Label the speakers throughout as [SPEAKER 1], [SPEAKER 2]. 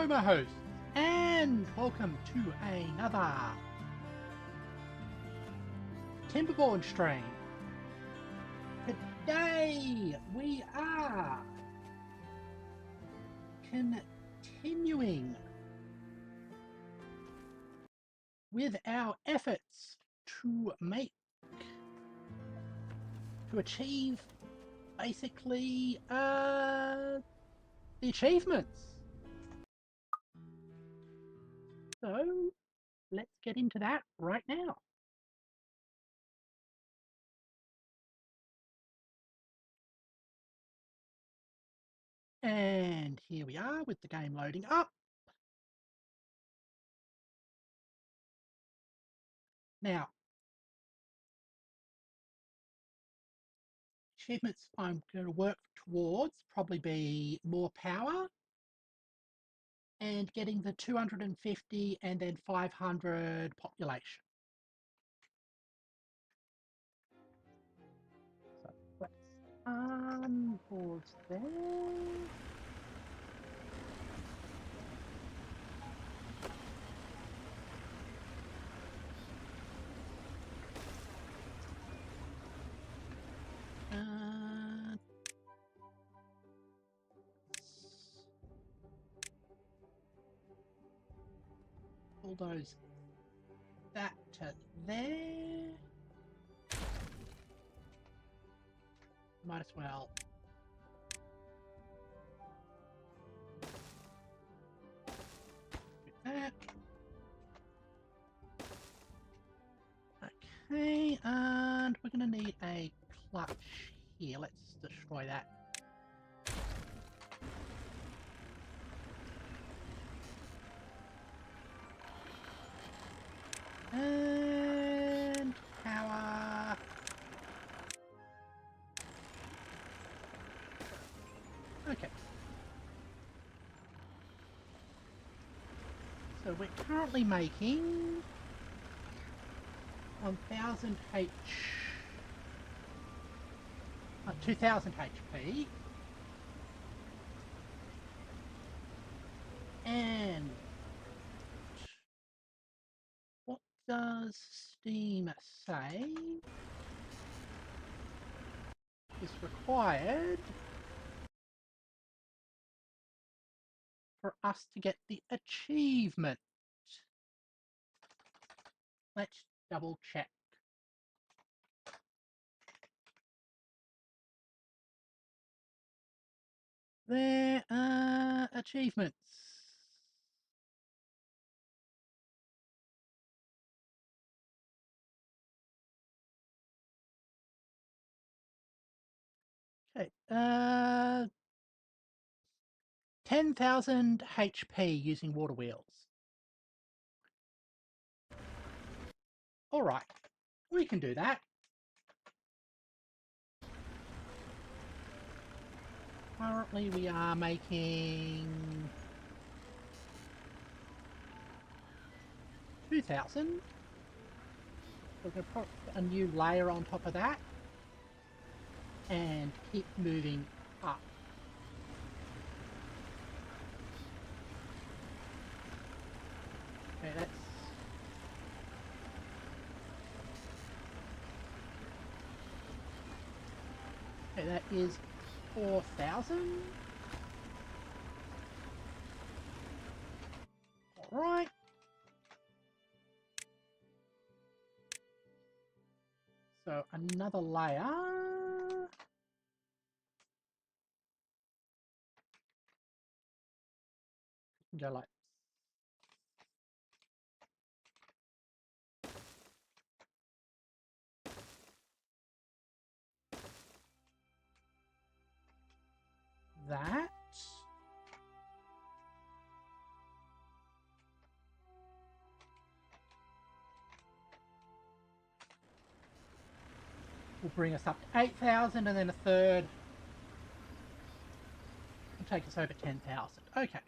[SPEAKER 1] my hosts, and welcome to another Timberborn stream. Today we are continuing with our efforts to achieve basically the achievements. So let's get into that right now. And here we are with the game loading up. Now, achievements I'm going to work towards probably be more power and getting the 250 and then 500 population. So let's pause there. Bulldoze that to there. Might as well. Do that. Okay, and we're going to need a clutch here. Let's destroy that. And power. Okay. So we're currently making 1000 2000 HP. And what does Steam say is required for us to get the achievement? Let's double check. There are achievements. Okay, 10,000 HP using water wheels. All right, we can do that. Currently, we are making 2,000. We're going to put a new layer on top of that and keep moving up. Okay, that's that is 4,000. All right. So another layer. Go like that. Will bring us up to 8,000, and then a third will take us over 10,000. Okay.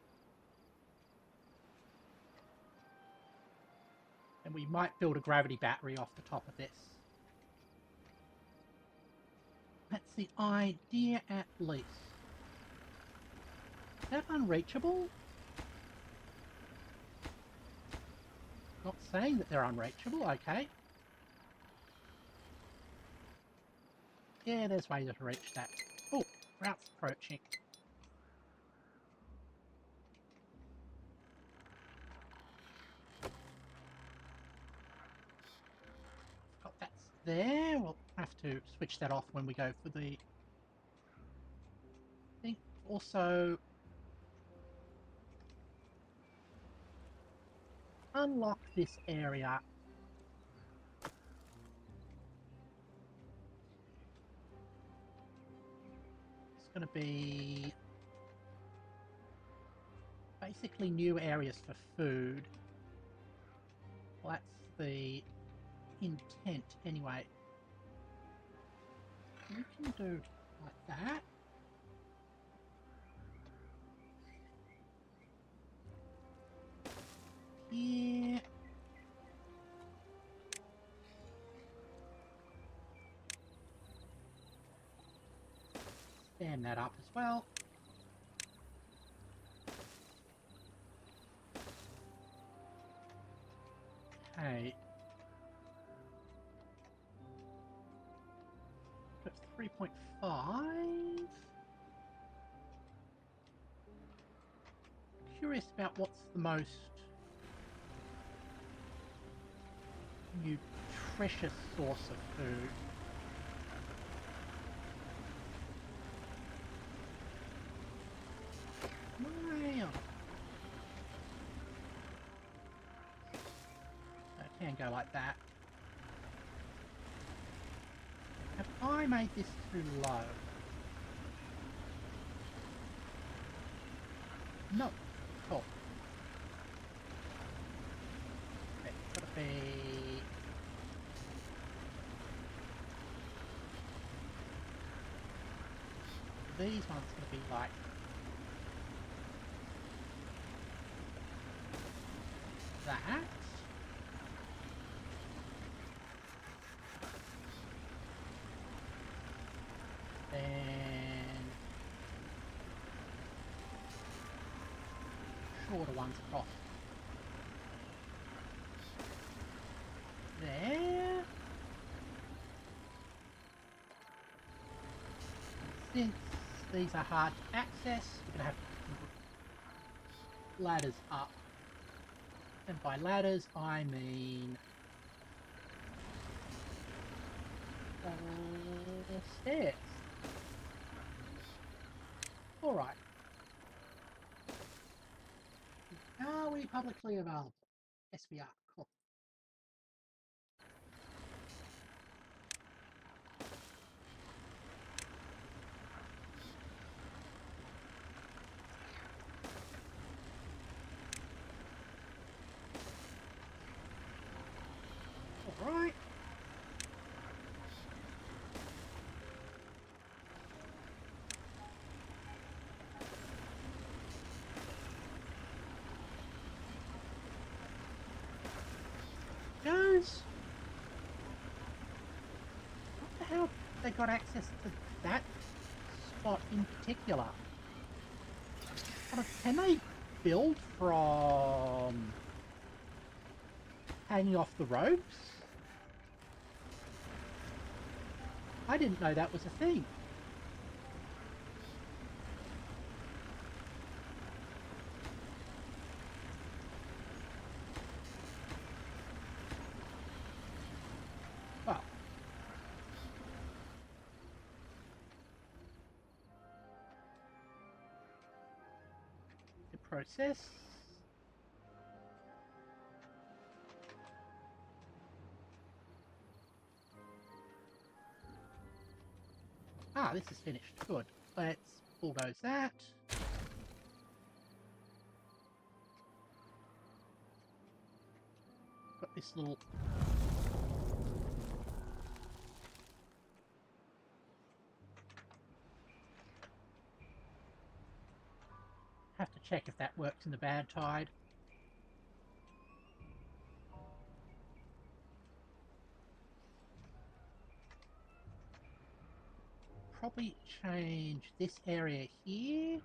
[SPEAKER 1] And we might build a gravity battery off the top of this. That's the idea, at least. Is that unreachable? Not saying that they're unreachable, okay. Yeah, there's ways to reach that. Oh, route's approaching. Got that's there. We'll have to switch that off when we go for the thing. Also, unlock this area. It's going to be basically new areas for food. Well, that's the intent anyway. We can do like that. Here. Stand that up as well. Okay. Got 3.5. Curious about what's the most nutritious source of food. Wow. I can go like that. Have I made this too low? No. Cool. It's gotta be... These ones gonna be like... that. Then... shorter ones across there. Since these are hard to access, we're going to have ladders up. And by ladders, I mean... stairs. Alright. Are we publicly available? Yes, we are. Cool. Alright. Guys, what the hell they got access to that spot in particular? Can they build from hanging off the ropes? I didn't know that was a thing. Well, the process. Ah, this is finished. Good. Let's bulldoze that. Got this little... have to check if that works in the bad tide. Probably change this area here.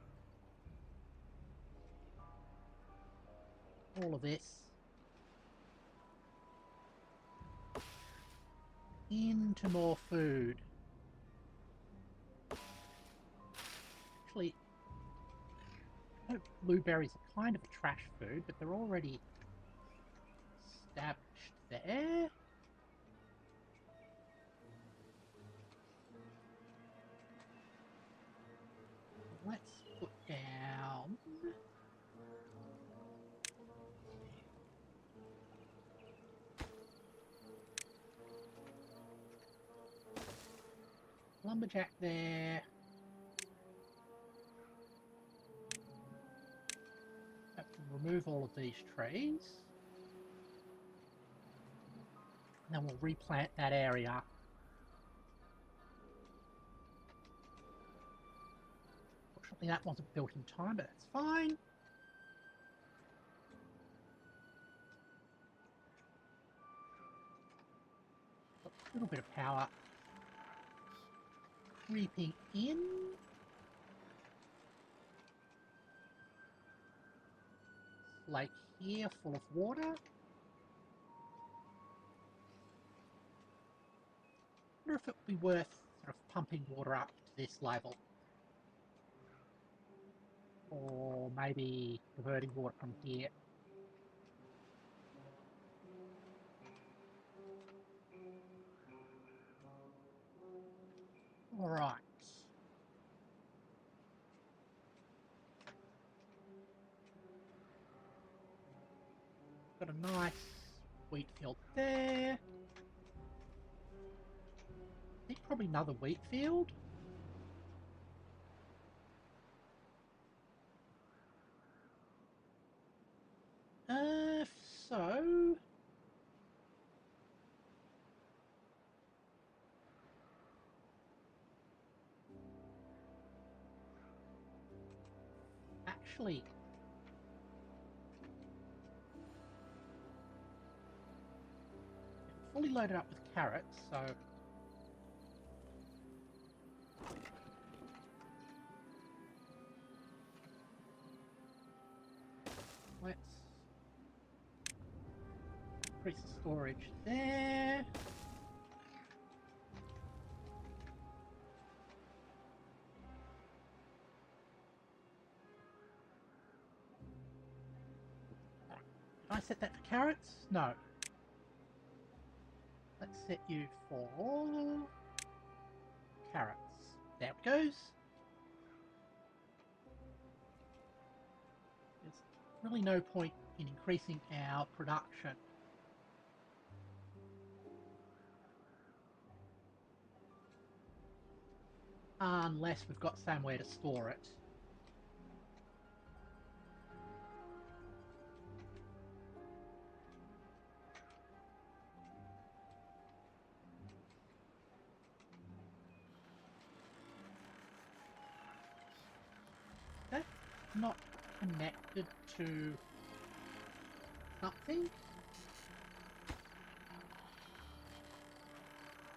[SPEAKER 1] All of this. into more food. Actually, blueberries are kind of a trash food, but they're already established there. Let's put down lumberjack there. Have to remove all of these trees. And then we'll replant that area. Fortunately, that wasn't built in time, but that's fine. A little bit of power creeping in. Lake here full of water. I wonder if it would be worth sort of pumping water up to this level. Or maybe diverting water from here. Alright. Got a nice wheat field there. I think probably another wheat field. So actually fully loaded up with carrots, so let's increase the storage there. Did I set that for carrots? No. Let's set you for carrots. There it goes. There's really no point in increasing our production. Unless we've got somewhere to store it. That's not connected to something.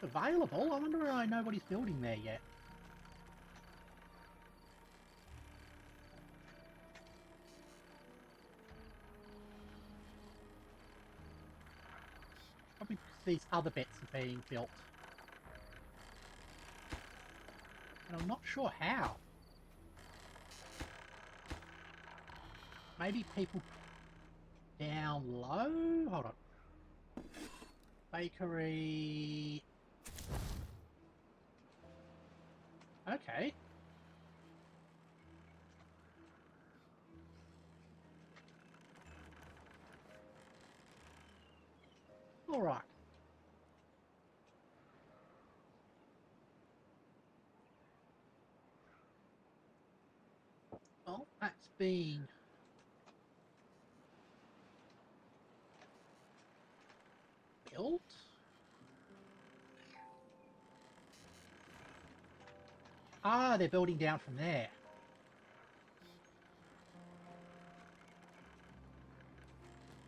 [SPEAKER 1] Available? I wonder why nobody's building there yet. Probably because these other bits are being built. And I'm not sure how. Maybe people down low? Hold on. Bakery. Okay. Alright. Well, that's being built. Ah, they're building down from there.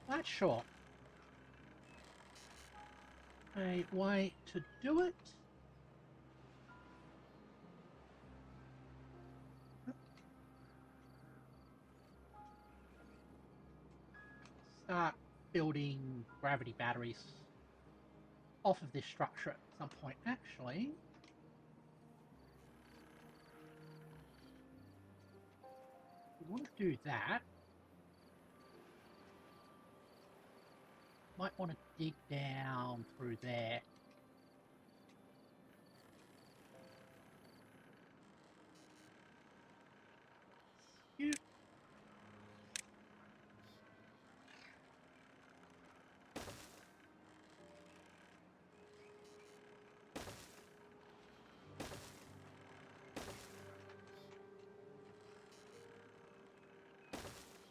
[SPEAKER 1] That's sure. A way to do it. Start building gravity batteries. off of this structure at some point. Actually, we want to do that. Might want to dig down through there. Cute.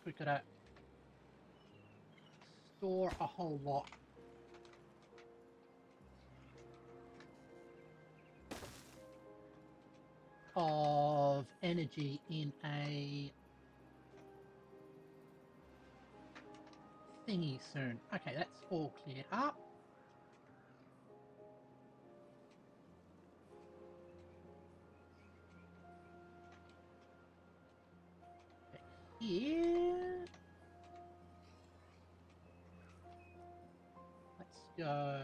[SPEAKER 1] We're gonna store a whole lot of energy in a thingy soon. Okay, that's all cleared up. Here, let's go.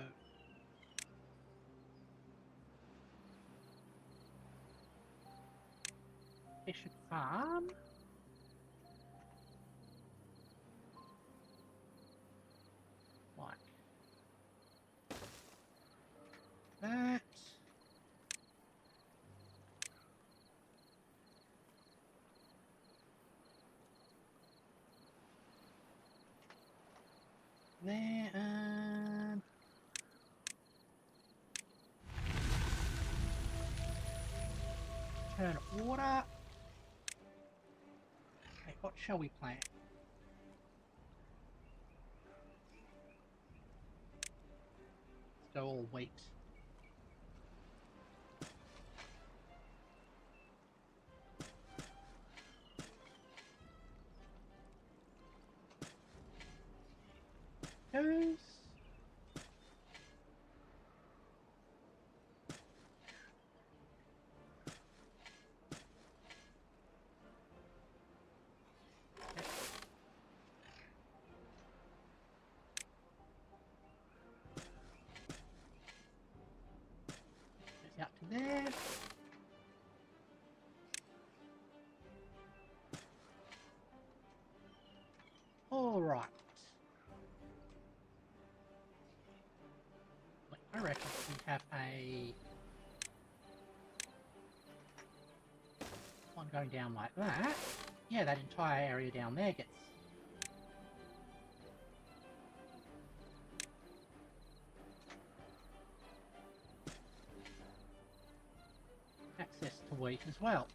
[SPEAKER 1] Efficient farm. Like that. There and turn water. Okay, what shall we plant? Let's go all wheat. Goes. Out to there. All right. I reckon we have a one going down like that. Yeah, that entire area down there gets access to wheat as well.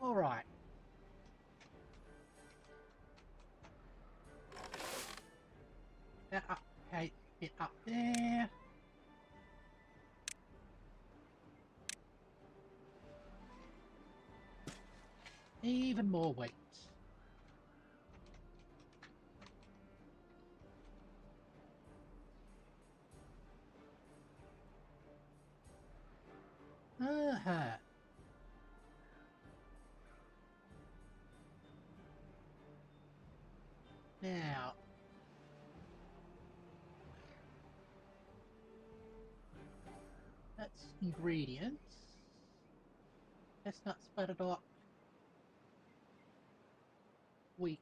[SPEAKER 1] All right. That up, okay, bit up there. Even more wheat. Uh-huh. Now, that's ingredients. Chestnut, spatterdock, wheat.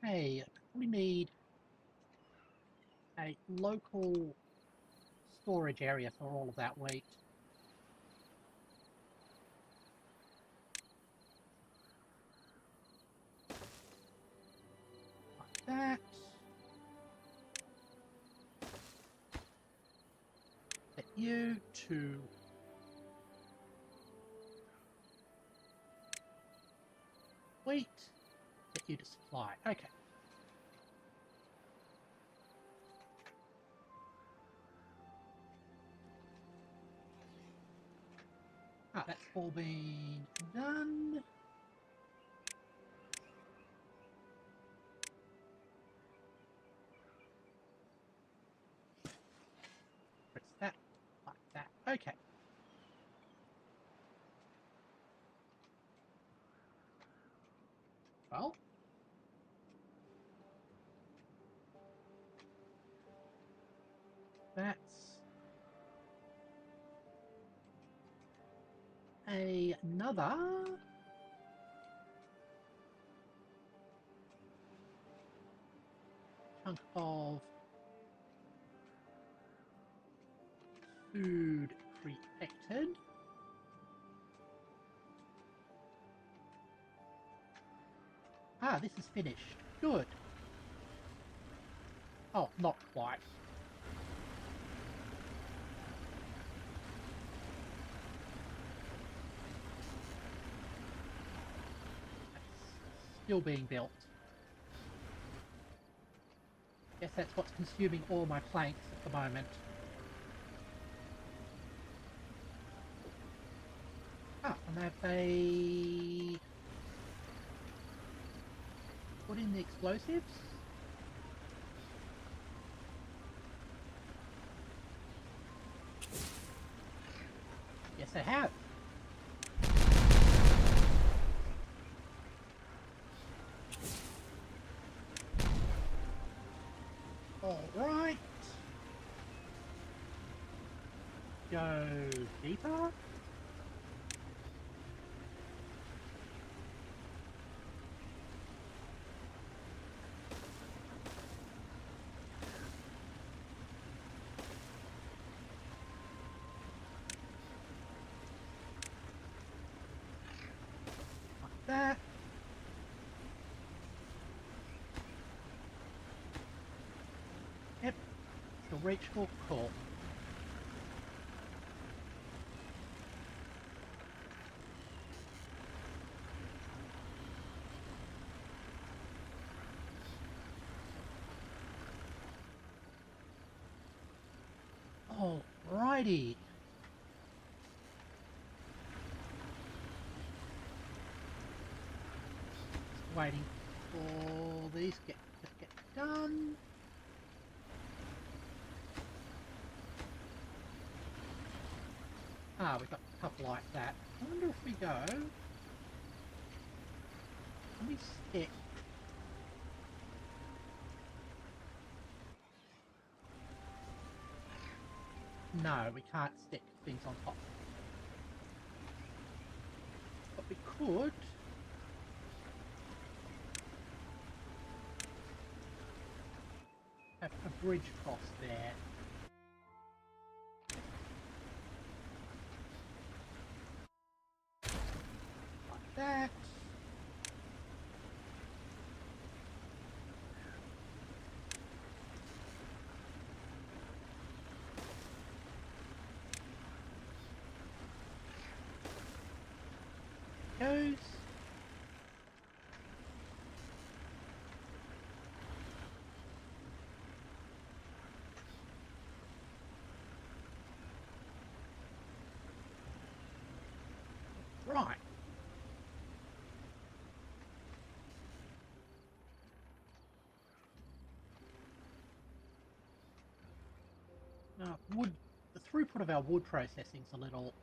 [SPEAKER 1] Hey, we need a local storage area for all of that wheat. Like that. Set you to wheat. Set you to supply. Okay. Ah, that's all been done. Press that, like that. well. That's another chunk of food created. Ah, this is finished. Good. Oh, not quite. It's still being built. Guess that's what's consuming all my planks at the moment. Ah, and they put in the explosives. Yes, they have. All right. Go deeper. Like that. Yep. Still reachable. Cool. Alrighty. Just waiting for these to get done. Ah, we've got a couple like that. I wonder if we go... Can we stick... No, we can't stick things on top. But we could... have a bridge cross there. Like that. Goes. Right. Now, the throughput of our wood processing is a little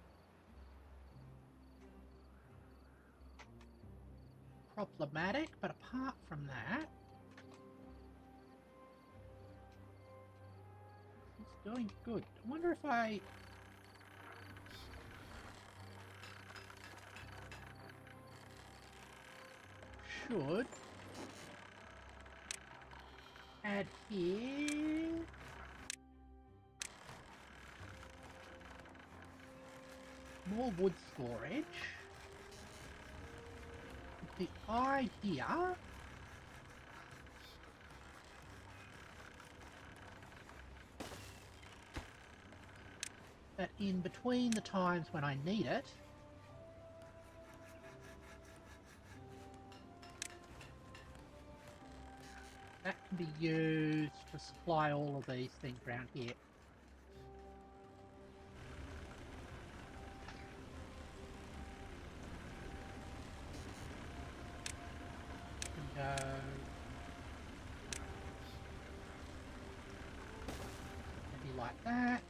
[SPEAKER 1] problematic, but apart from that, it's doing good. I wonder if I... should add here more wood storage. The idea that in between the times when I need it, that can be used to supply all of these things around here. And go maybe like that.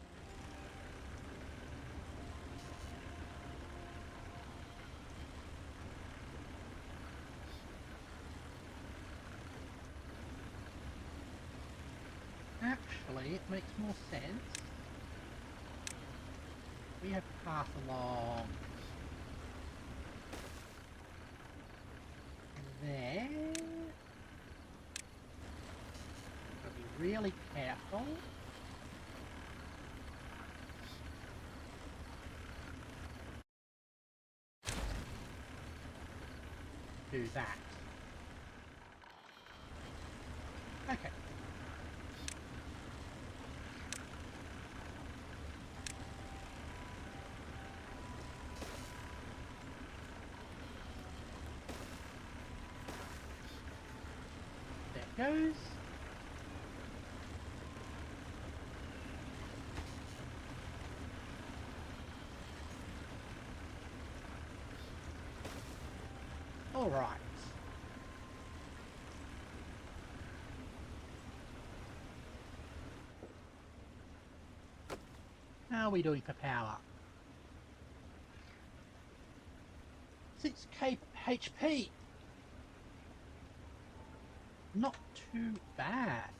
[SPEAKER 1] actually. It makes more sense. We have to pass along there. Gotta be really careful. Do that. Okay. There it goes. All right. How are we doing for power? 6k HP. Not too bad.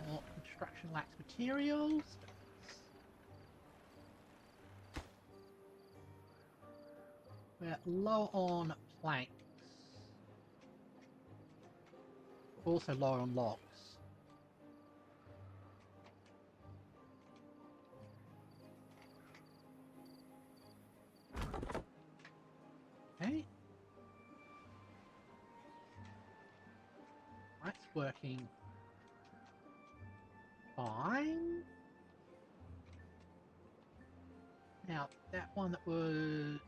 [SPEAKER 1] More construction lacks materials. We're low on planks. Also low on logs. Okay. That's working fine. Now, that one that was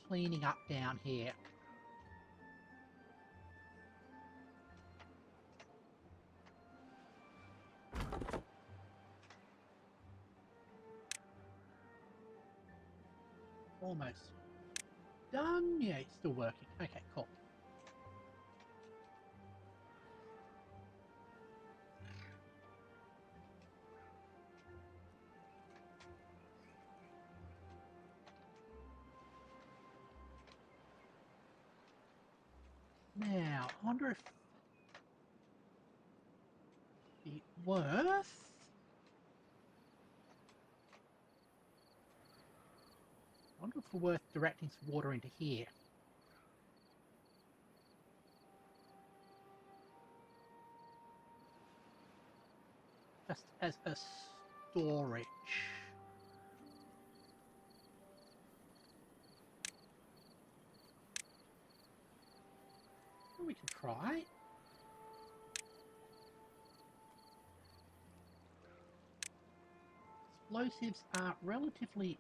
[SPEAKER 1] cleaning up down here. Almost done. Yeah, it's still working. Okay, cool. Now, I wonder if it's worth... I wonder if it's worth directing some water into here. Just as a storage. We can try. Explosives are relatively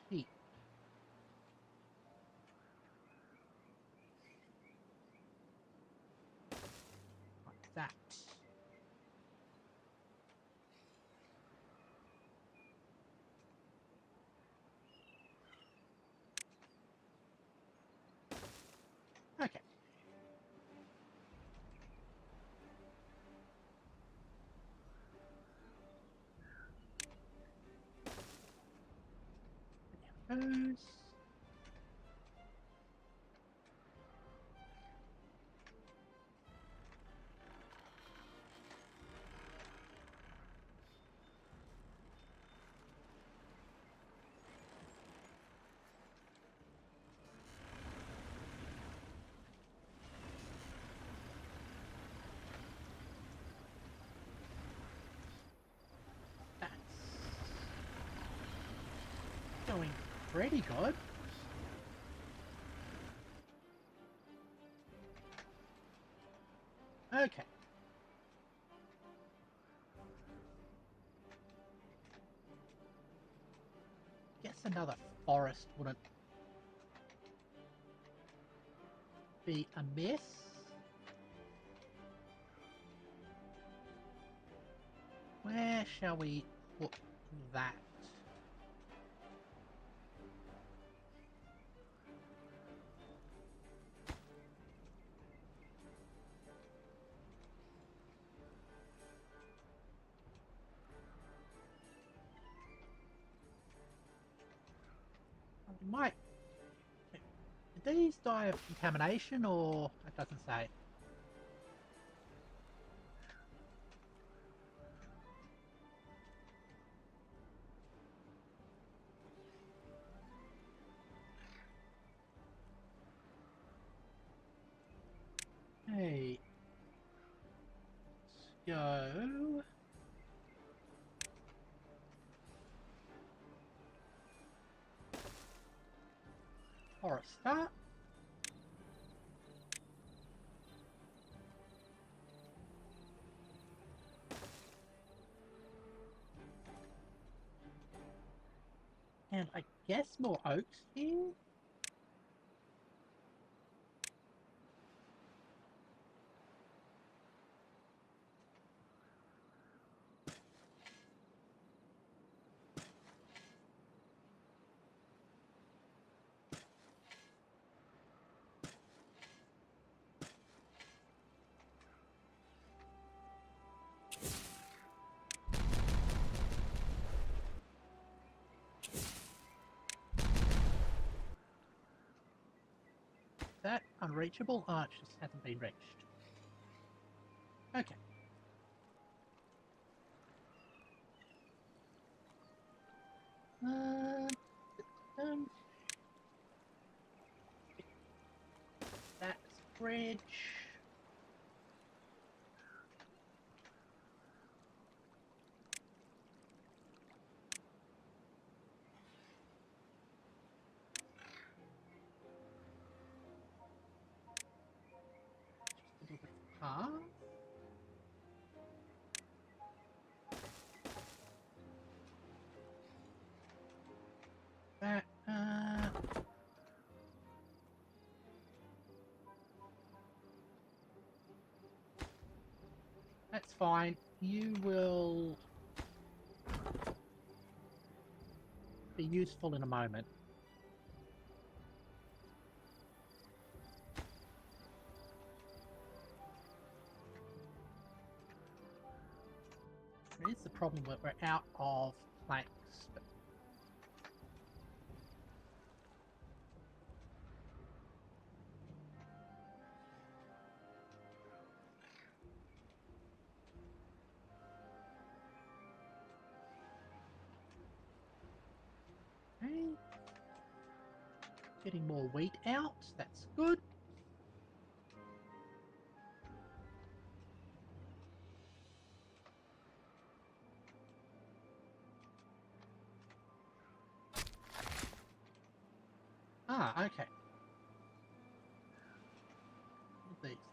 [SPEAKER 1] cheap. Like that. Okay. There goes. That's going pretty good. Okay. Guess another forest wouldn't be amiss. Where shall we put that? You might... Did these die of contamination, or... It doesn't say. Hey. Let's go... Forester. And I guess more oaks here? That unreachable? Oh, it just hasn't been reached. Okay. That's bridge. Just a little bit of path. That, that's fine. You will be useful in a moment. Here's the problem that we're out of planks. But okay. Getting more wheat out. That's good. Ah, okay.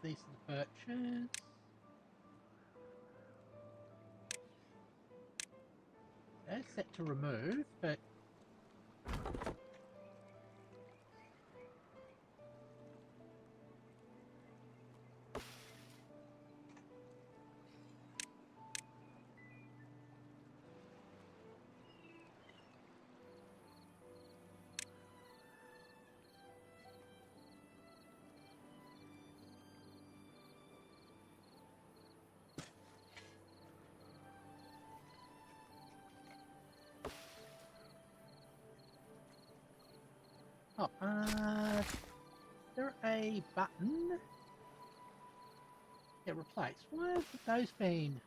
[SPEAKER 1] These are the birches. They're set to remove, but oh, is there a button? Yeah, replace. Why have those been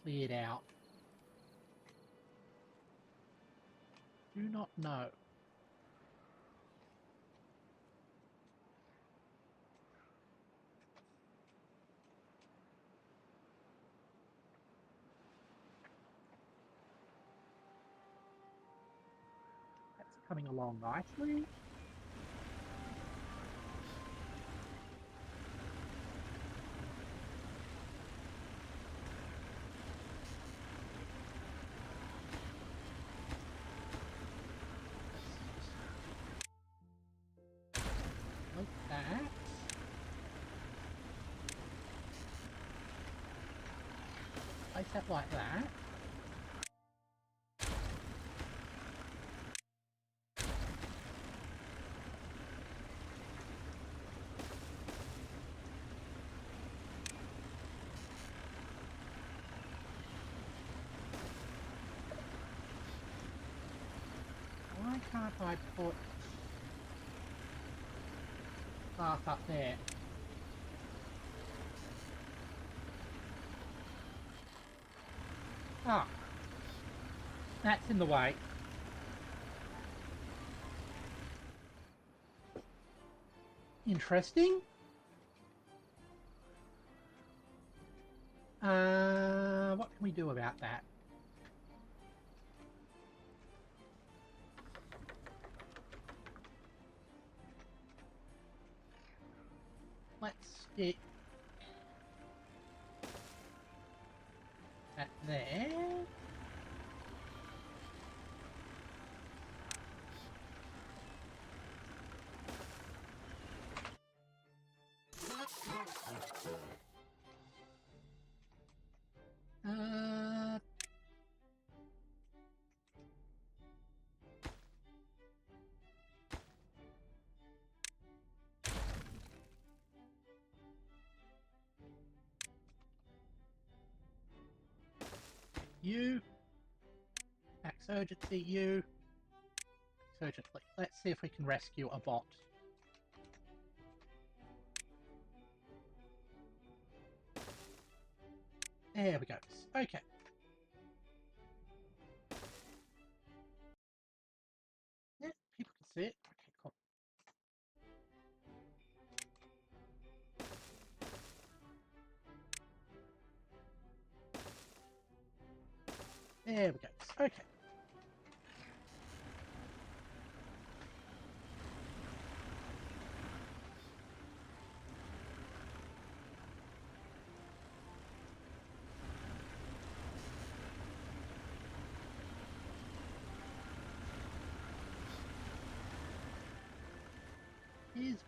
[SPEAKER 1] cleared out? Do not know. That's coming along nicely. Like that. Place that like that. Why if I put path up there. Ah, that's in the way. Interesting. What can we do about that? Let's stick that there. Uh, you. Max urgency, you. Max urgently. Let's see if we can rescue a bot. There we go. Okay. Yeah, people can see it. Okay, cool. There we go. Okay. Here's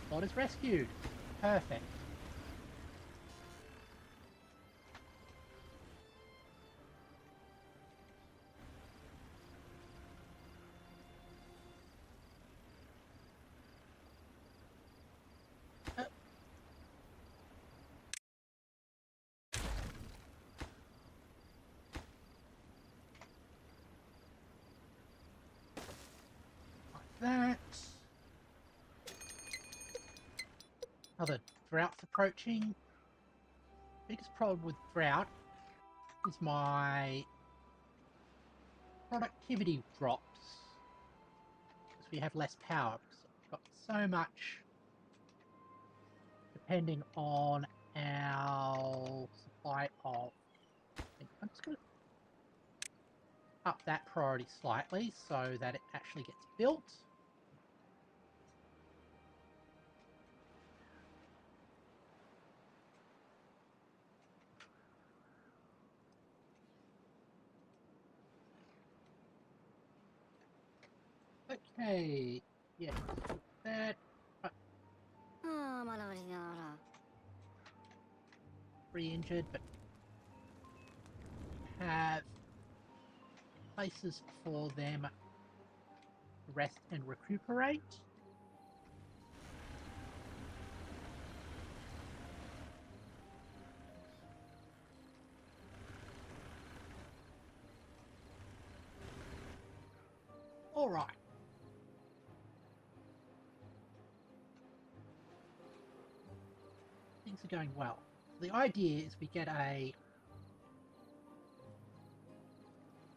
[SPEAKER 1] bot is rescued. Perfect. That. Other drought's approaching. Biggest problem with drought is my productivity drops because we have less power. Because we've got so much depending on our supply of. I'm just going to up that priority slightly so that it actually gets built. Okay, yes, that. Re-injured, but have places for them to rest and recuperate. All right. Things are going well. The idea is we get a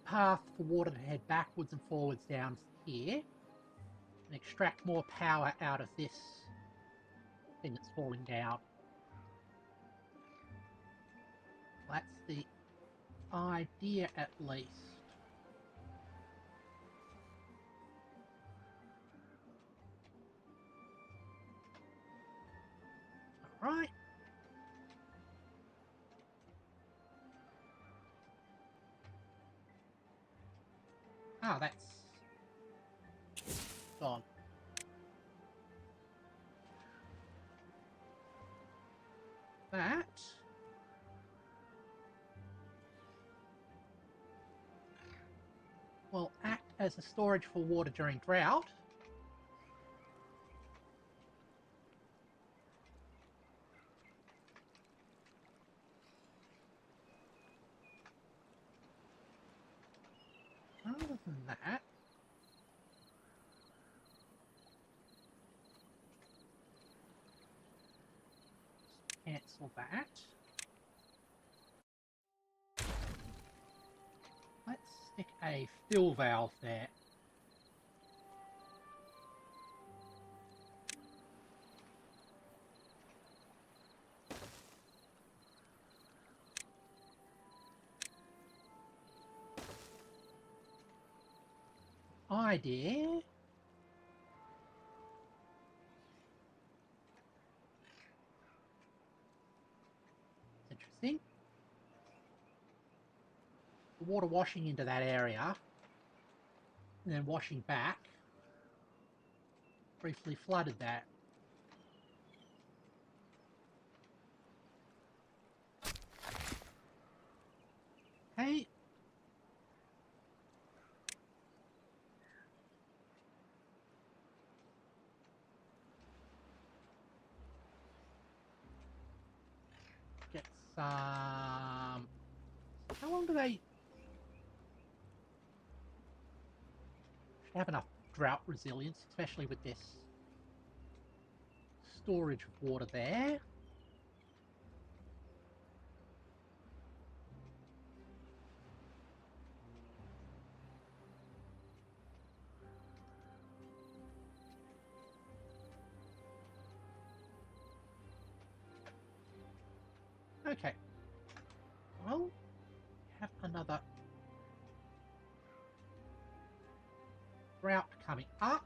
[SPEAKER 1] path for water to head backwards and forwards down here and extract more power out of this thing that's falling down. That's the idea, at least. Alright. Ah, that's gone. That will act as a storage for water during drought. Other than that, cancel that. Let's stick a fill valve there. Idea. Interesting. The water washing into that area and then washing back briefly flooded that. Hey. Get some... How long do they... Should have enough drought resilience, especially with this storage of water there. Okay. Well, we have another drought coming up.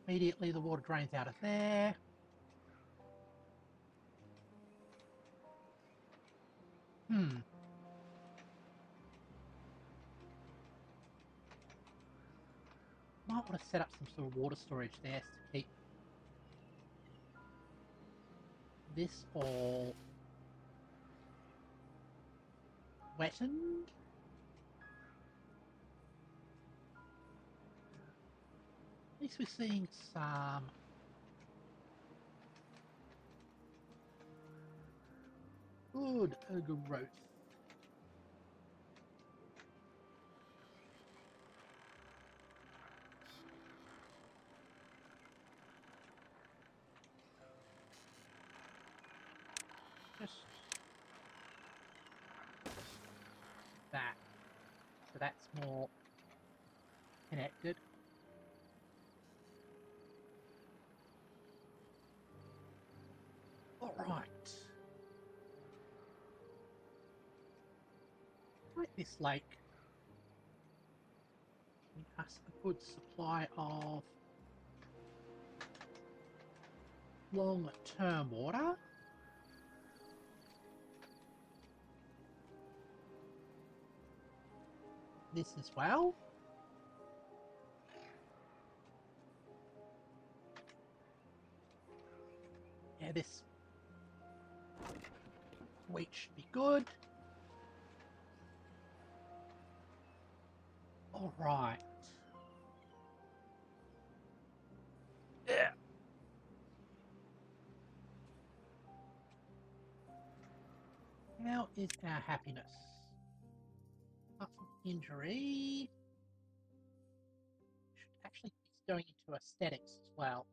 [SPEAKER 1] Immediately the water drains out of there. Might want to set up some sort of water storage there to keep this all wettened. At least we're seeing some good growth. Just that. So that's more connected. Alright. Like this lake. Give us a good supply of long-term water. This as well. Yeah, this wheat should be good. Alright. Yeah. How is our happiness? Apart from injury, should actually be going into aesthetics as well.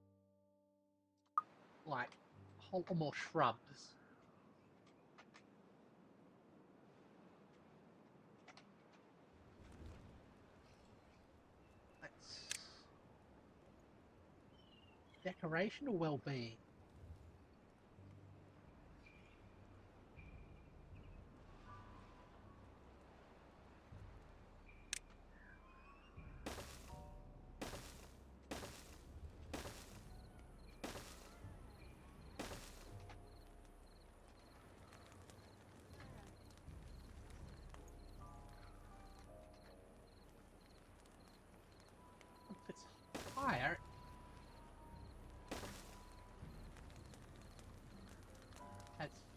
[SPEAKER 1] Like a whole lot more shrubs. Let's decoration or well-being?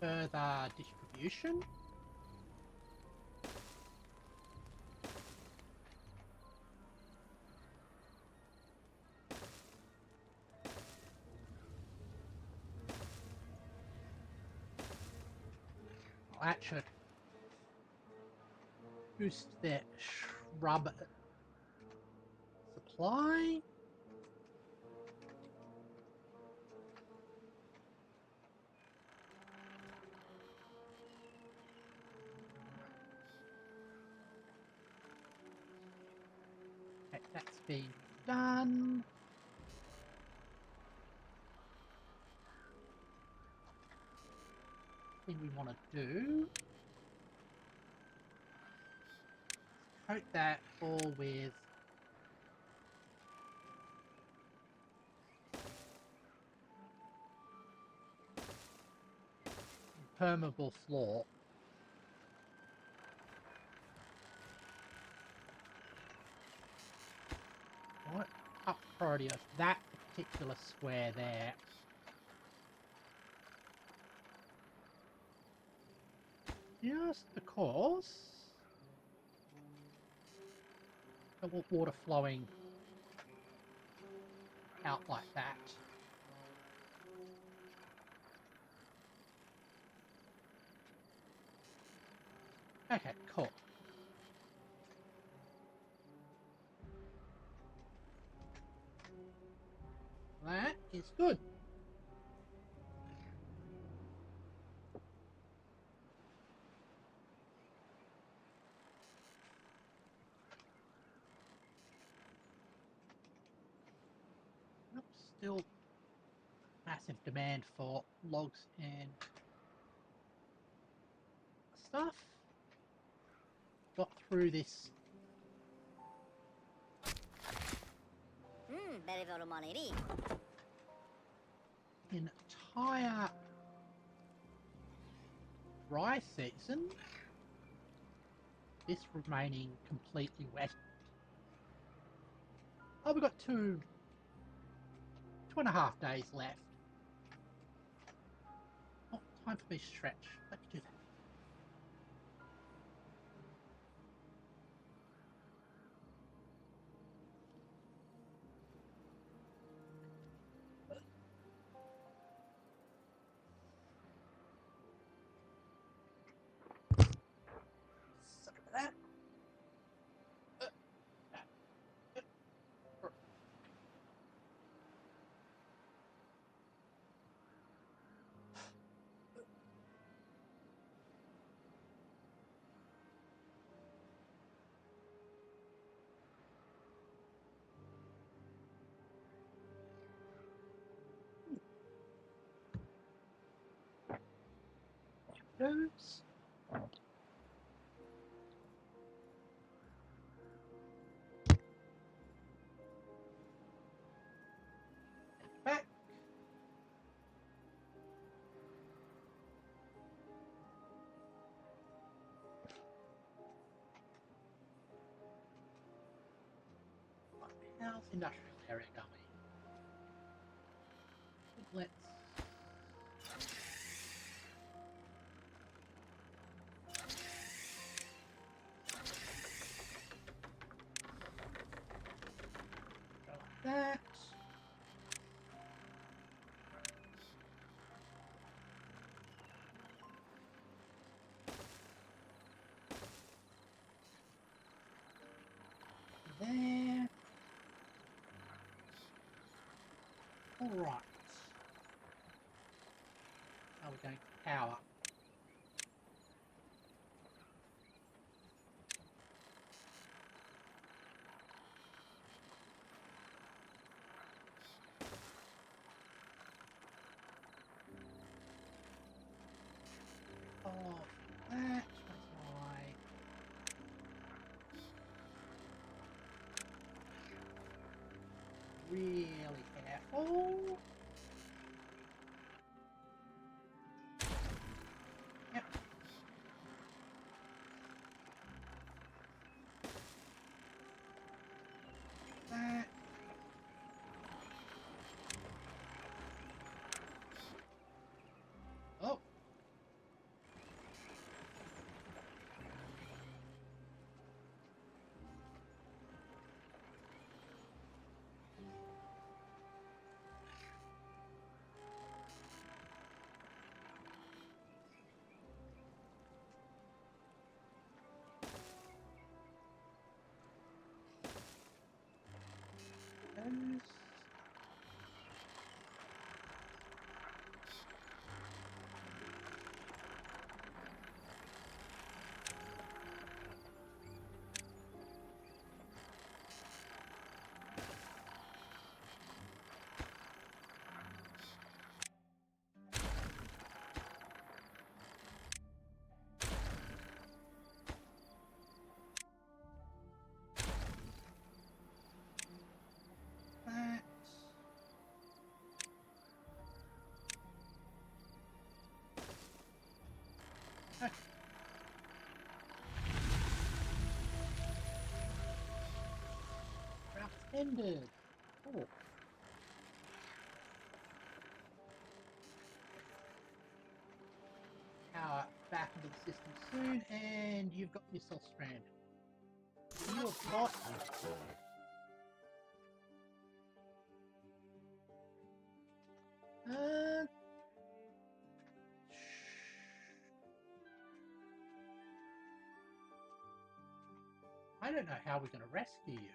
[SPEAKER 1] further distribution. That should boost their shrub supply. Okay, that's been done. Thing we want to do, coat that all with impermeable floor. What up priority of that particular square there? Just because I want water flowing out like that. Okay, cool. That is good. Nope, still massive demand for logs and stuff. Got through this entire dry season, this remaining completely wet. Oh, we've got 2.5 days left. Oh, time for me to stretch. Let me do that. Suck at that. Goes. Back. How's the industrial area going? Let's go like that. There. Alright. How are we going to power? Oh, that was why. Really careful. Yep. That. Oh. those. Route ended. Cool. Power back into the system soon, and you've got yourself stranded. You have got. I don't know how we're going to rescue you.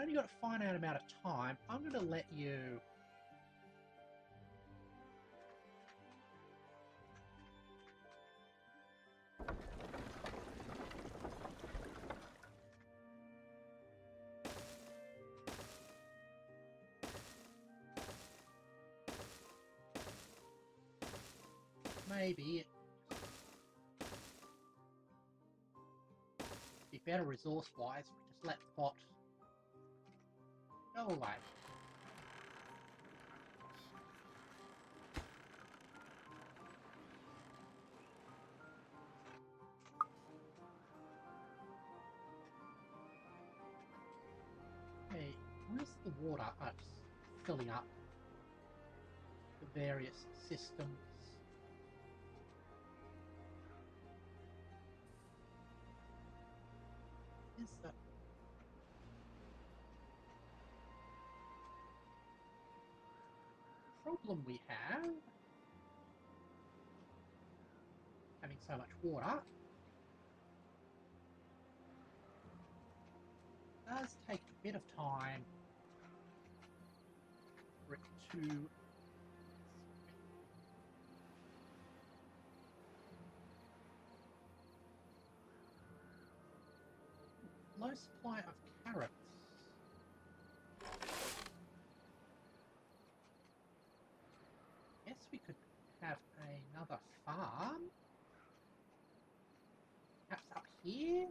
[SPEAKER 1] Only got a finite amount of time. I'm going to let you. Maybe it'd be better resource-wise if we just let the bot go away. Hey, where's the water? Oh, it's filling up the various systems. Is that problem we have? Having so much water does take a bit of time for it to low supply of carrots. Guess we could have another farm. Perhaps up here?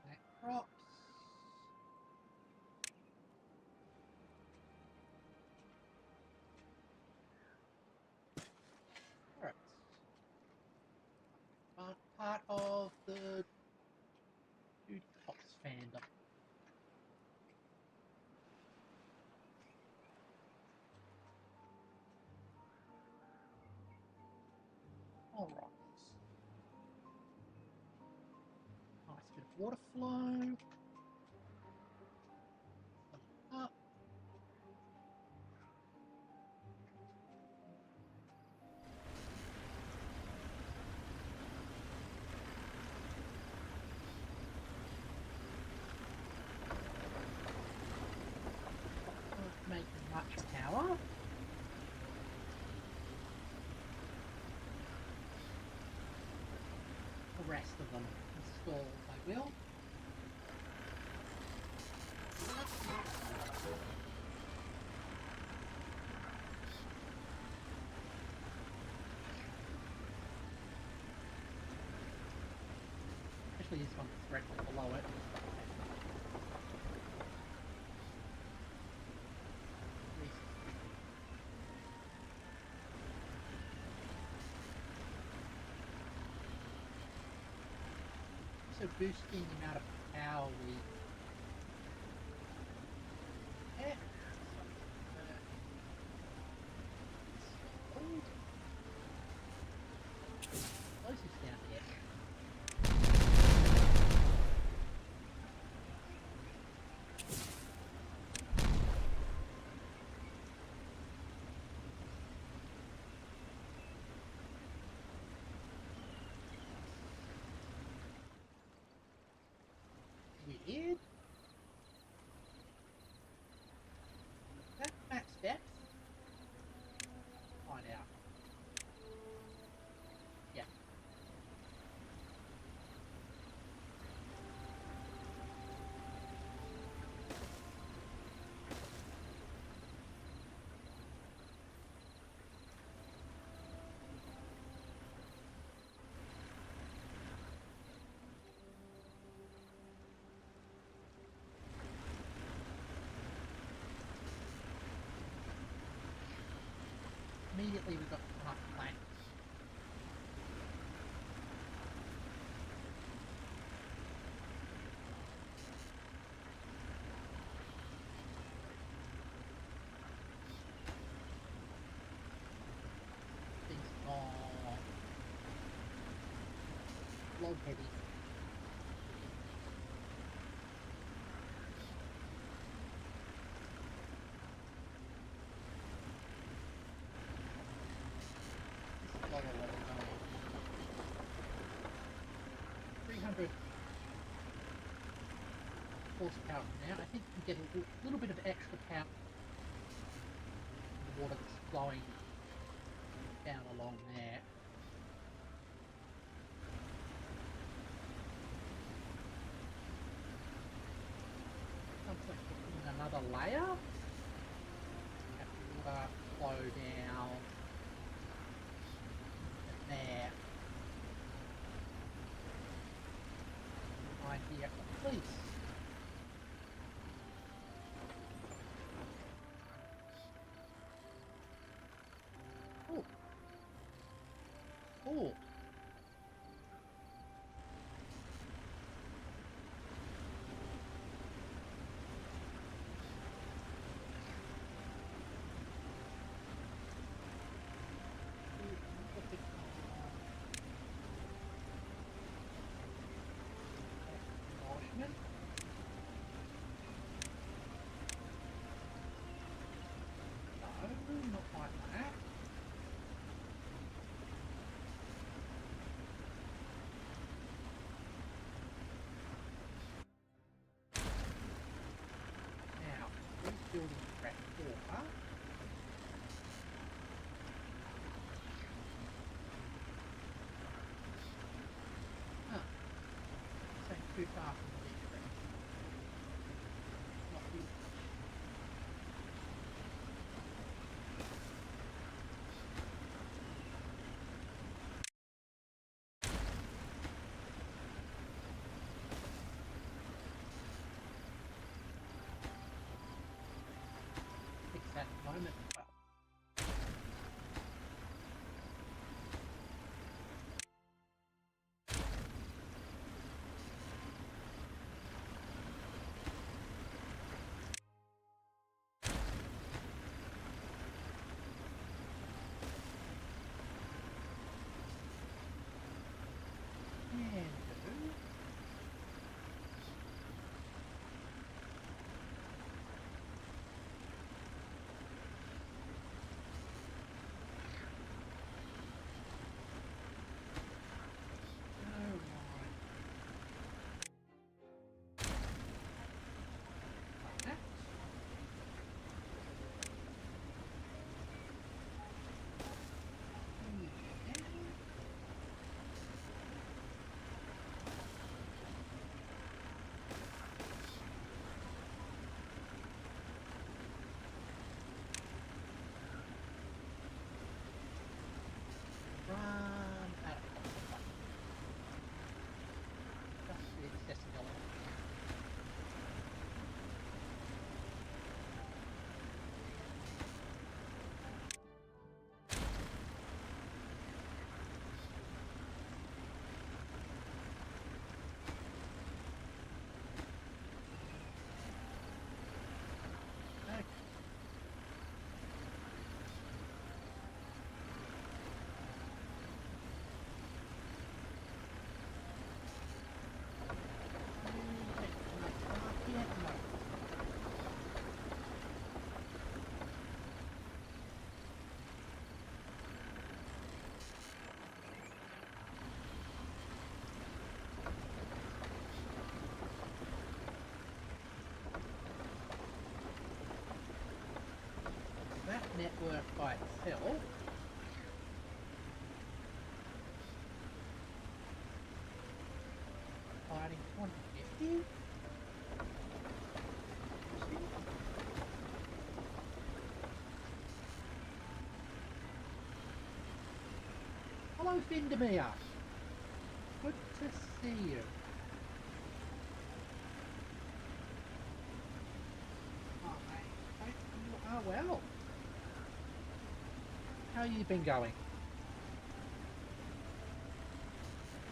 [SPEAKER 1] That crops. Carrots. Part of the Duty Cops fandom. Alright. Nice bit of water flow. Up. Not making much power. The rest of them installed, I will. Especially this one that's directly below it. also boosting the amount of power we get. Close this down here. Weird. That max depth? Find out. Yeah. Immediately we got enough planks. Things are log heavy. This is log a lot of 300 horsepower now. I think we get a little bit of extra power from the water that's flowing down along there. Looks like we're putting another layer. Have the water flow down there. Right here, please. Oh. Oh. Nourishment. No, not like that. Now, who's building the rat door? Huh. This ain't too far from the beach, right? Not too much. network by itself. Fighting 250. Hello, Findemir. Good to see you. Oh, I hope you are well. How you been going?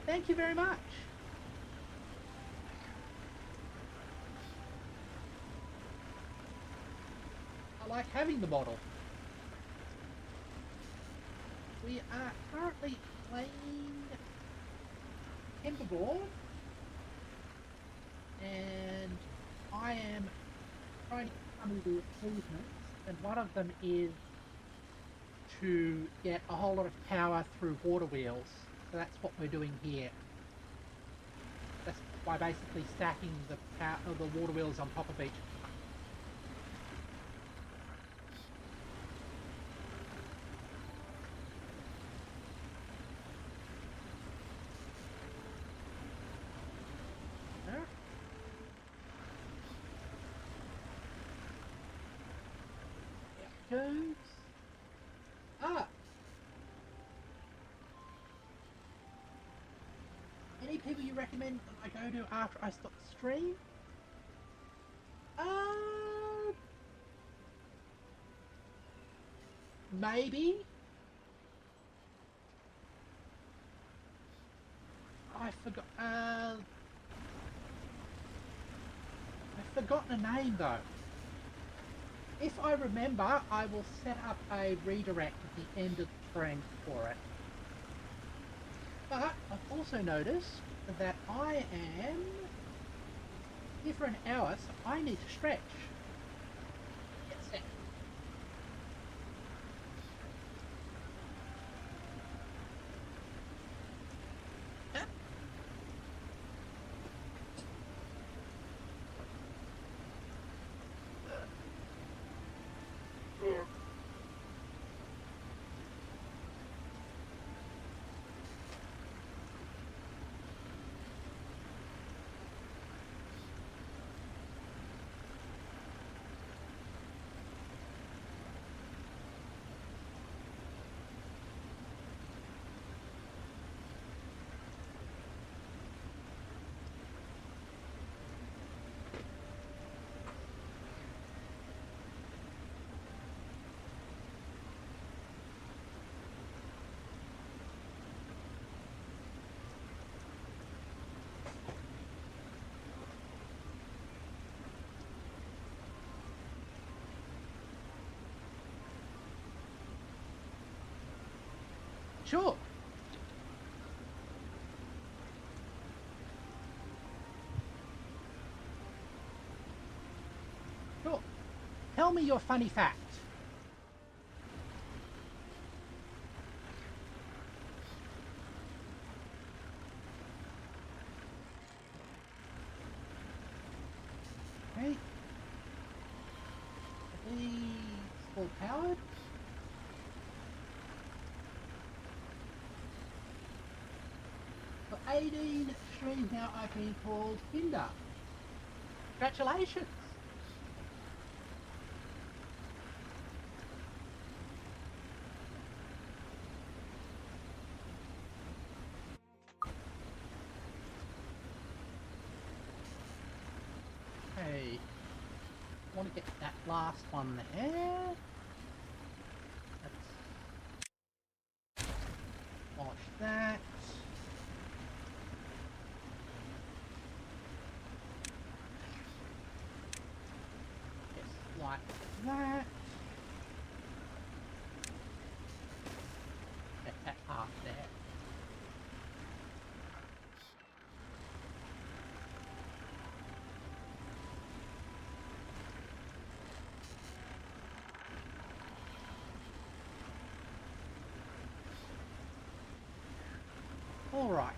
[SPEAKER 1] Thank you very much. I like having the model. We are currently playing Timberborn, and I am trying to get some of the achievements, and one of them is to get a whole lot of power through water wheels. So that's what we're doing here. That's by basically stacking the power of the water wheels on top of each. Goes. Any people you recommend that I go to after I stop the stream? Maybe. I forgot. I've forgotten a name though. If I remember, I will set up a redirect at the end of the stream for it. But I've also noticed that I am here for an hour, so I need to stretch. Get set. Sure. Sure. Tell me your funny fact. Okay. Are these full powered? For 18 streams now I've been called Hinder. Congratulations! Okay. I want to get that last one there. Let's wash that. Like that. Get that half there. All right.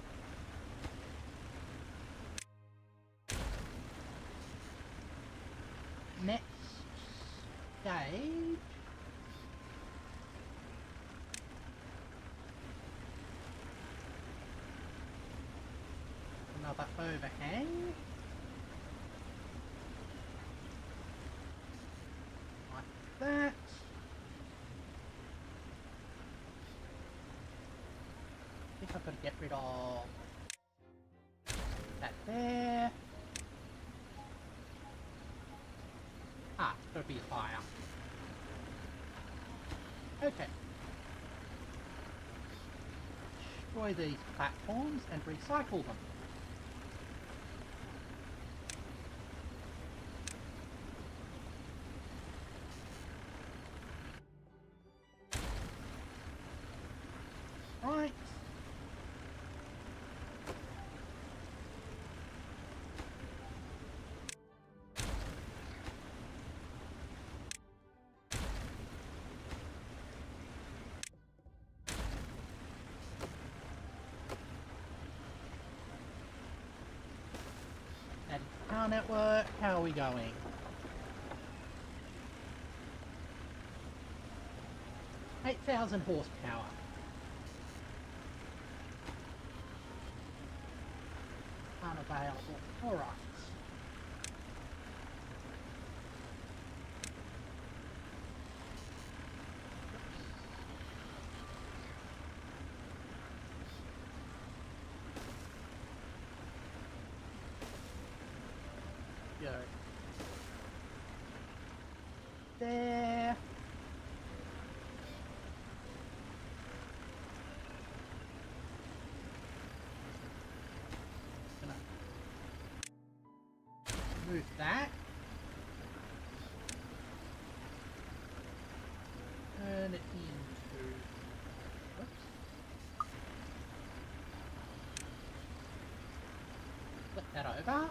[SPEAKER 1] Next day, overhang. Like that. I think I've got to get rid of that there. Ah, it's got to be higher. Okay. Destroy these platforms and recycle them. Right. And power network, how are we going? Eight 8,000 horsepower. Unavailable. Alright. Go. There. Gonna move that. Turn it into... Oops. Flip that over.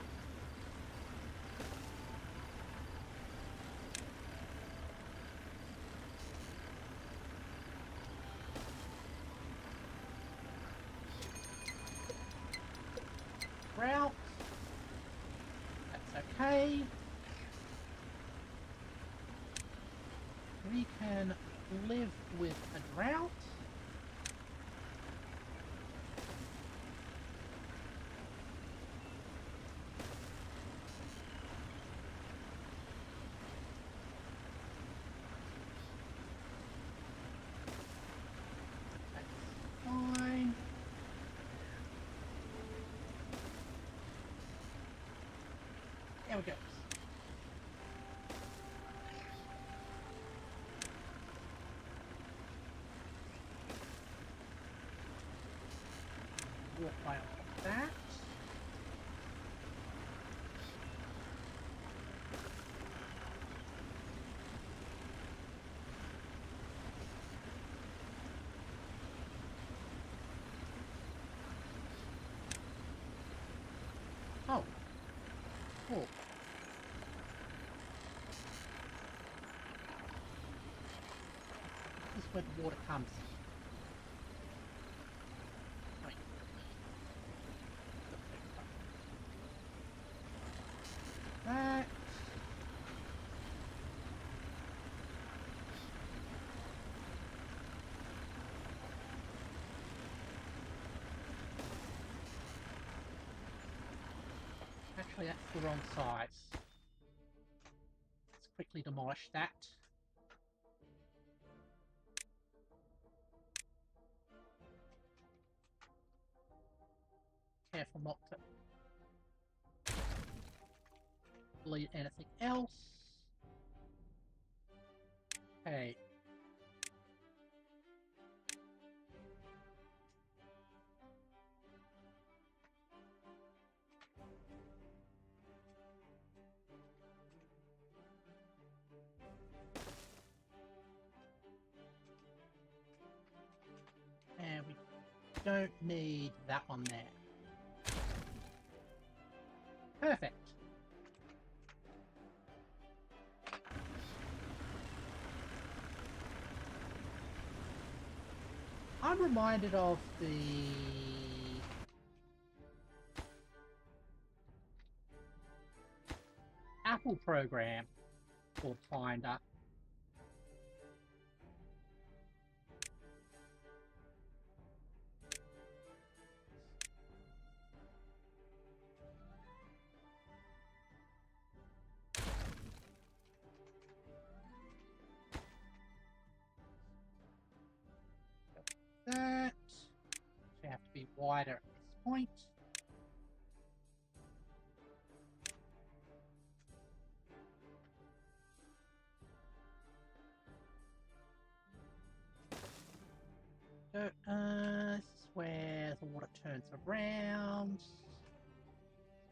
[SPEAKER 1] Route. That's okay. We can live with a drought. That's fine. There we go. Walk by on that. Oh. Cool. This is where the water comes. Right. That. Actually, that's the wrong size. Let's quickly demolish that. Careful not to delete anything else. Okay. And we don't need that one there. Perfect. I'm reminded of the Apple program called Finder. that. So you have to be wider at this point. So, this is where the water turns around.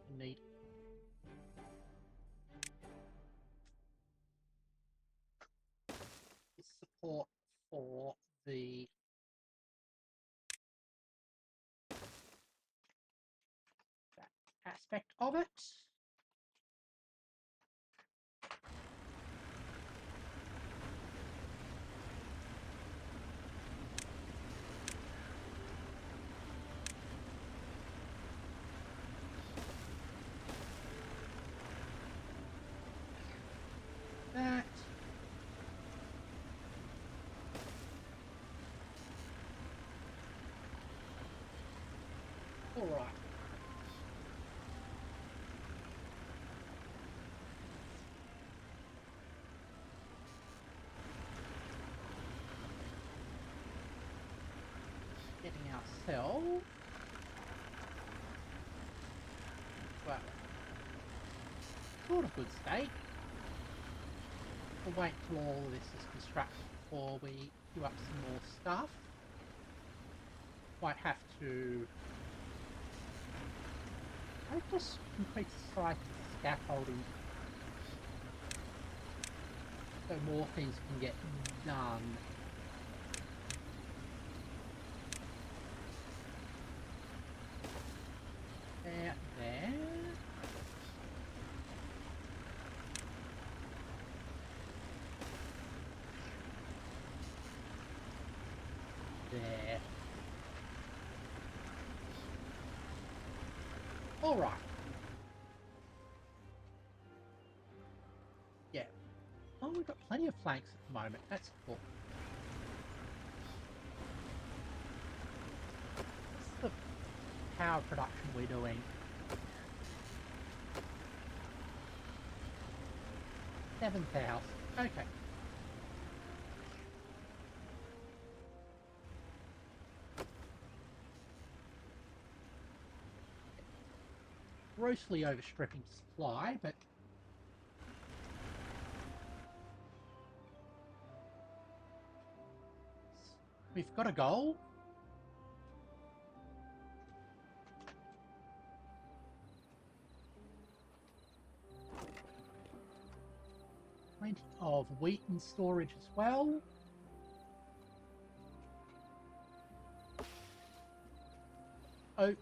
[SPEAKER 1] You need support for the that aspect of it. That. All right. Getting ourselves. Well, sort of good state. We'll wait till all of this is constructed before we do up some more stuff. Might have to... I just increase the size of the scaffolding so more things can get done. There. There. Alright. Yeah. Oh, we've got plenty of flanks at the moment. That's cool. What's the power production we're doing? 7,000. Okay. Grossly overstripping supply, but we've got a goal. Plenty of wheat in storage as well. Oak.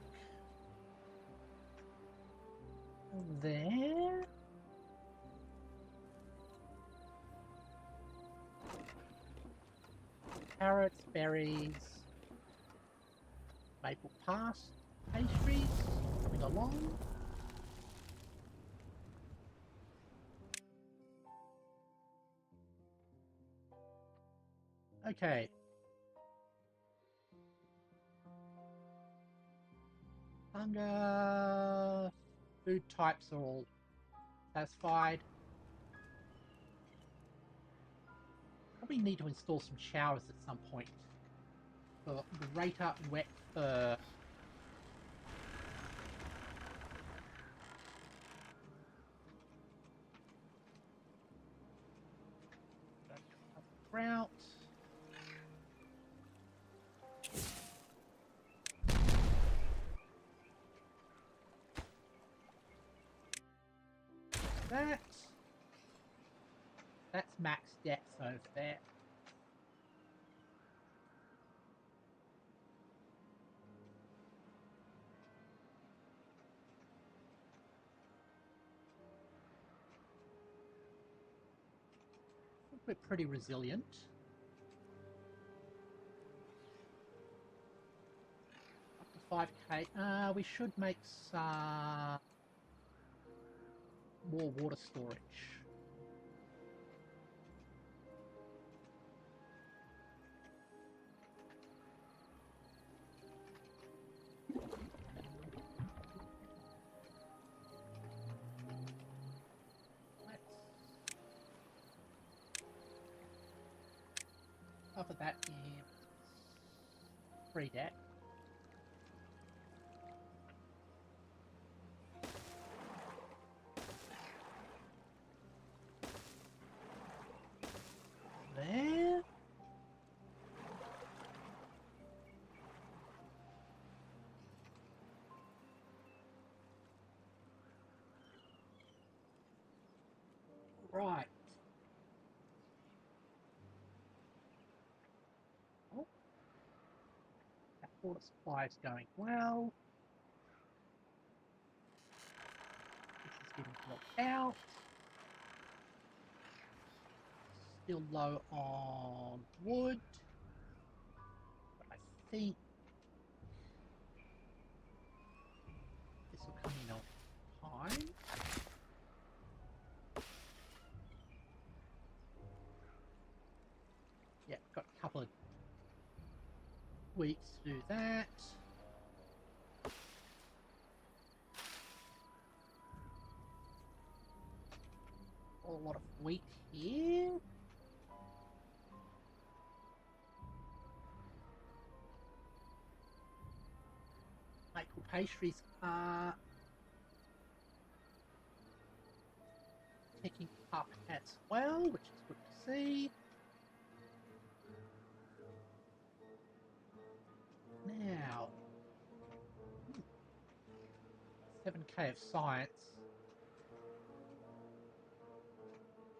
[SPEAKER 1] There. Carrots, berries, maple pass, pastries, coming along. Okay. Hunger, food types are all satisfied. Probably need to install some showers at some point for greater wet fur. Grout. That's max depth over there. I think we're pretty resilient. Up to 5k. We should make some more water storage. Cover that in free deck. There. Right. Oh. That water supply is going well. This is getting built out. Still low on wood. But I think this will come in on time. Yeah, got a couple of weeks to do that. A lot of wheat here. Maple pastries are ticking up as well, which is good to see. Now, 7k of science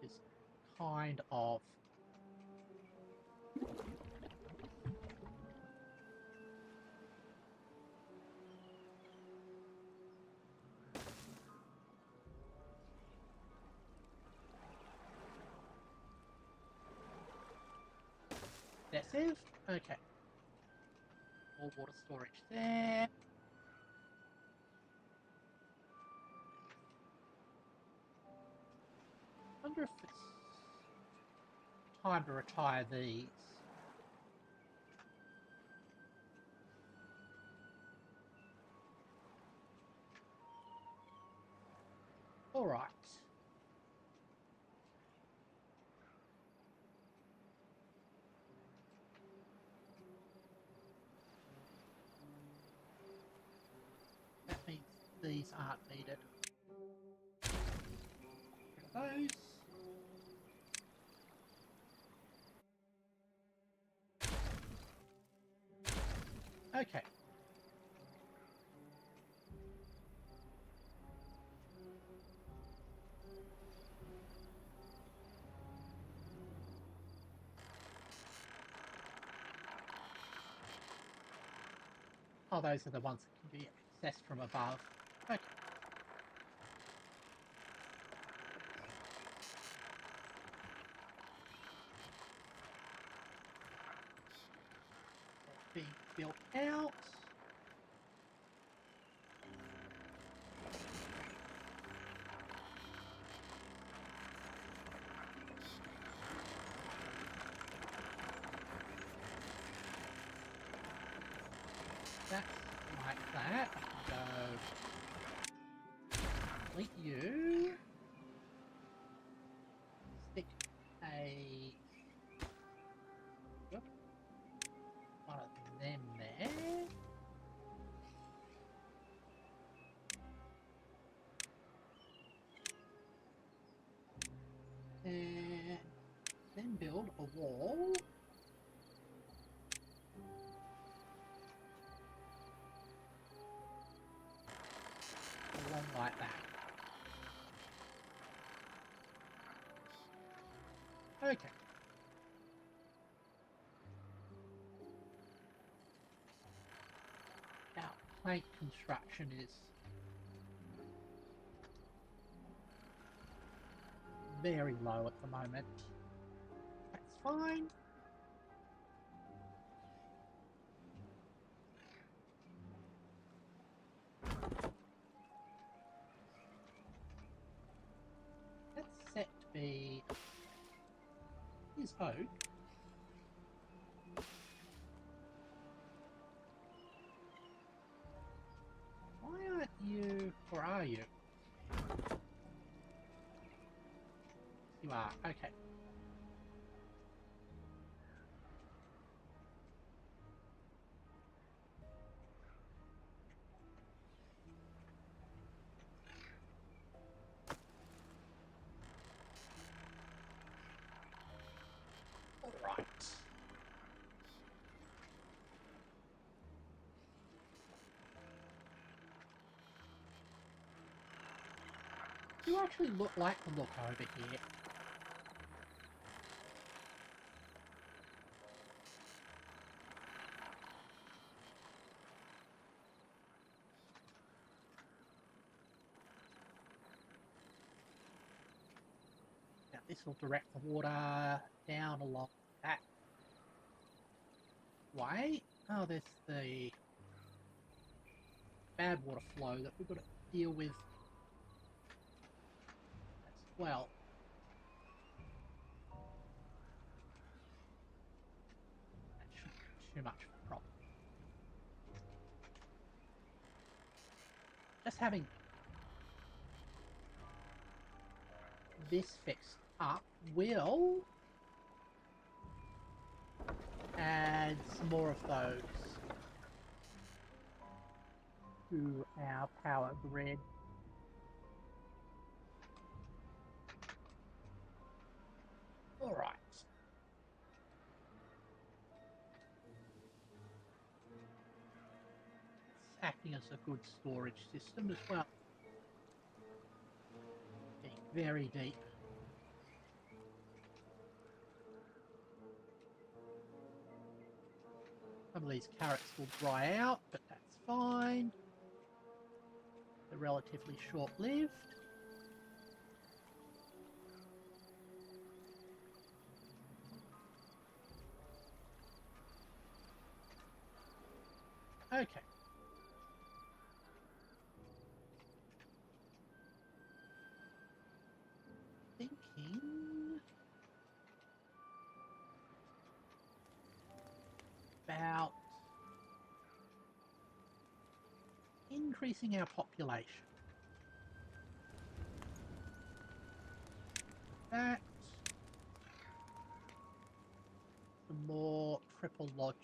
[SPEAKER 1] is kind of excessive. Okay. More water storage there. Wonder if it's time to retire these. All right. That means these aren't needed. Rid of those. Okay. Oh, those are the ones that can be accessed from above. Okay. That's being built out. That's like that. I can go complete you. Stick a one of them there. And then build a wall. Along like that. Okay. Now, plank construction is very low at the moment. That's fine. That's set to be is oak. Why aren't you, or are you? You are, okay. Right. You actually like to look over here. Now this will direct the water down along that way. Oh, there's the bad water flow that we've got to deal with as well. That shouldn't be too much of a problem. Just having this fixed up will add some more of those to our power grid. Alright. It's acting as a good storage system as well. Getting very deep. Some of these carrots will dry out, but that's fine. They're relatively short-lived. Okay. Thinking about increasing our population. That. Some more triple lodges.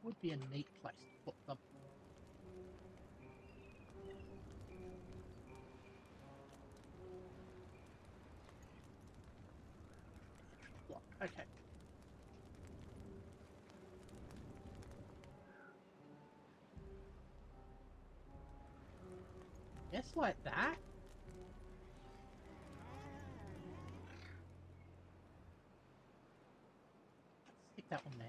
[SPEAKER 1] Would be a neat place to put them. Okay. Just like that. Let's stick that one there.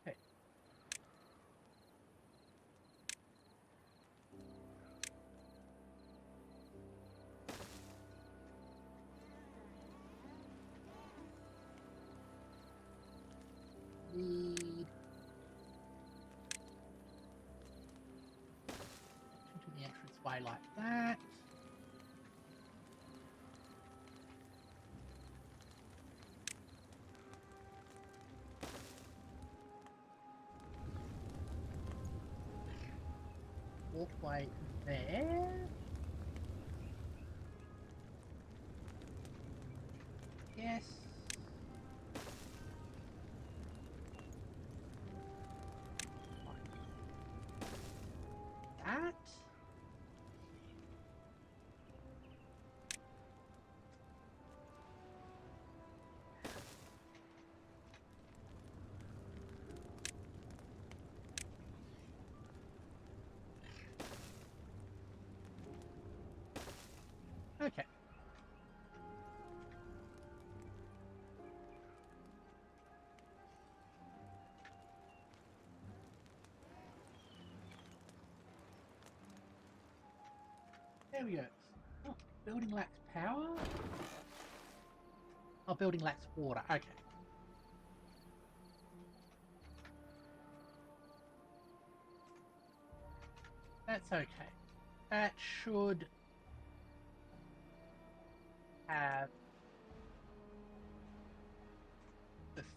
[SPEAKER 1] Okay. Lead into the entranceway like that. Walkway there. Yes. That. Okay. There we go. Oh, building lacks power? Oh, building lacks water. Okay. That's okay. That should have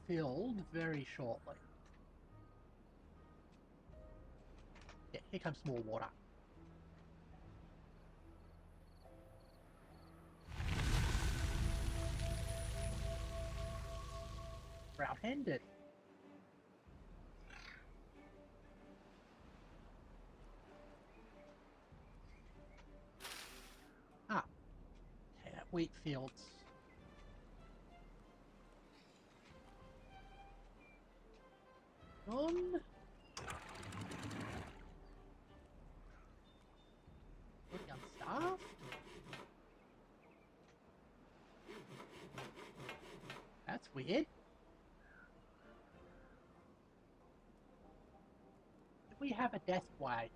[SPEAKER 1] filled very shortly. Yeah, here comes more water. We're outhanded. Ah, yeah, wheat fields. Done. Pretty unstaffed. That's weird. Do we have a death wave?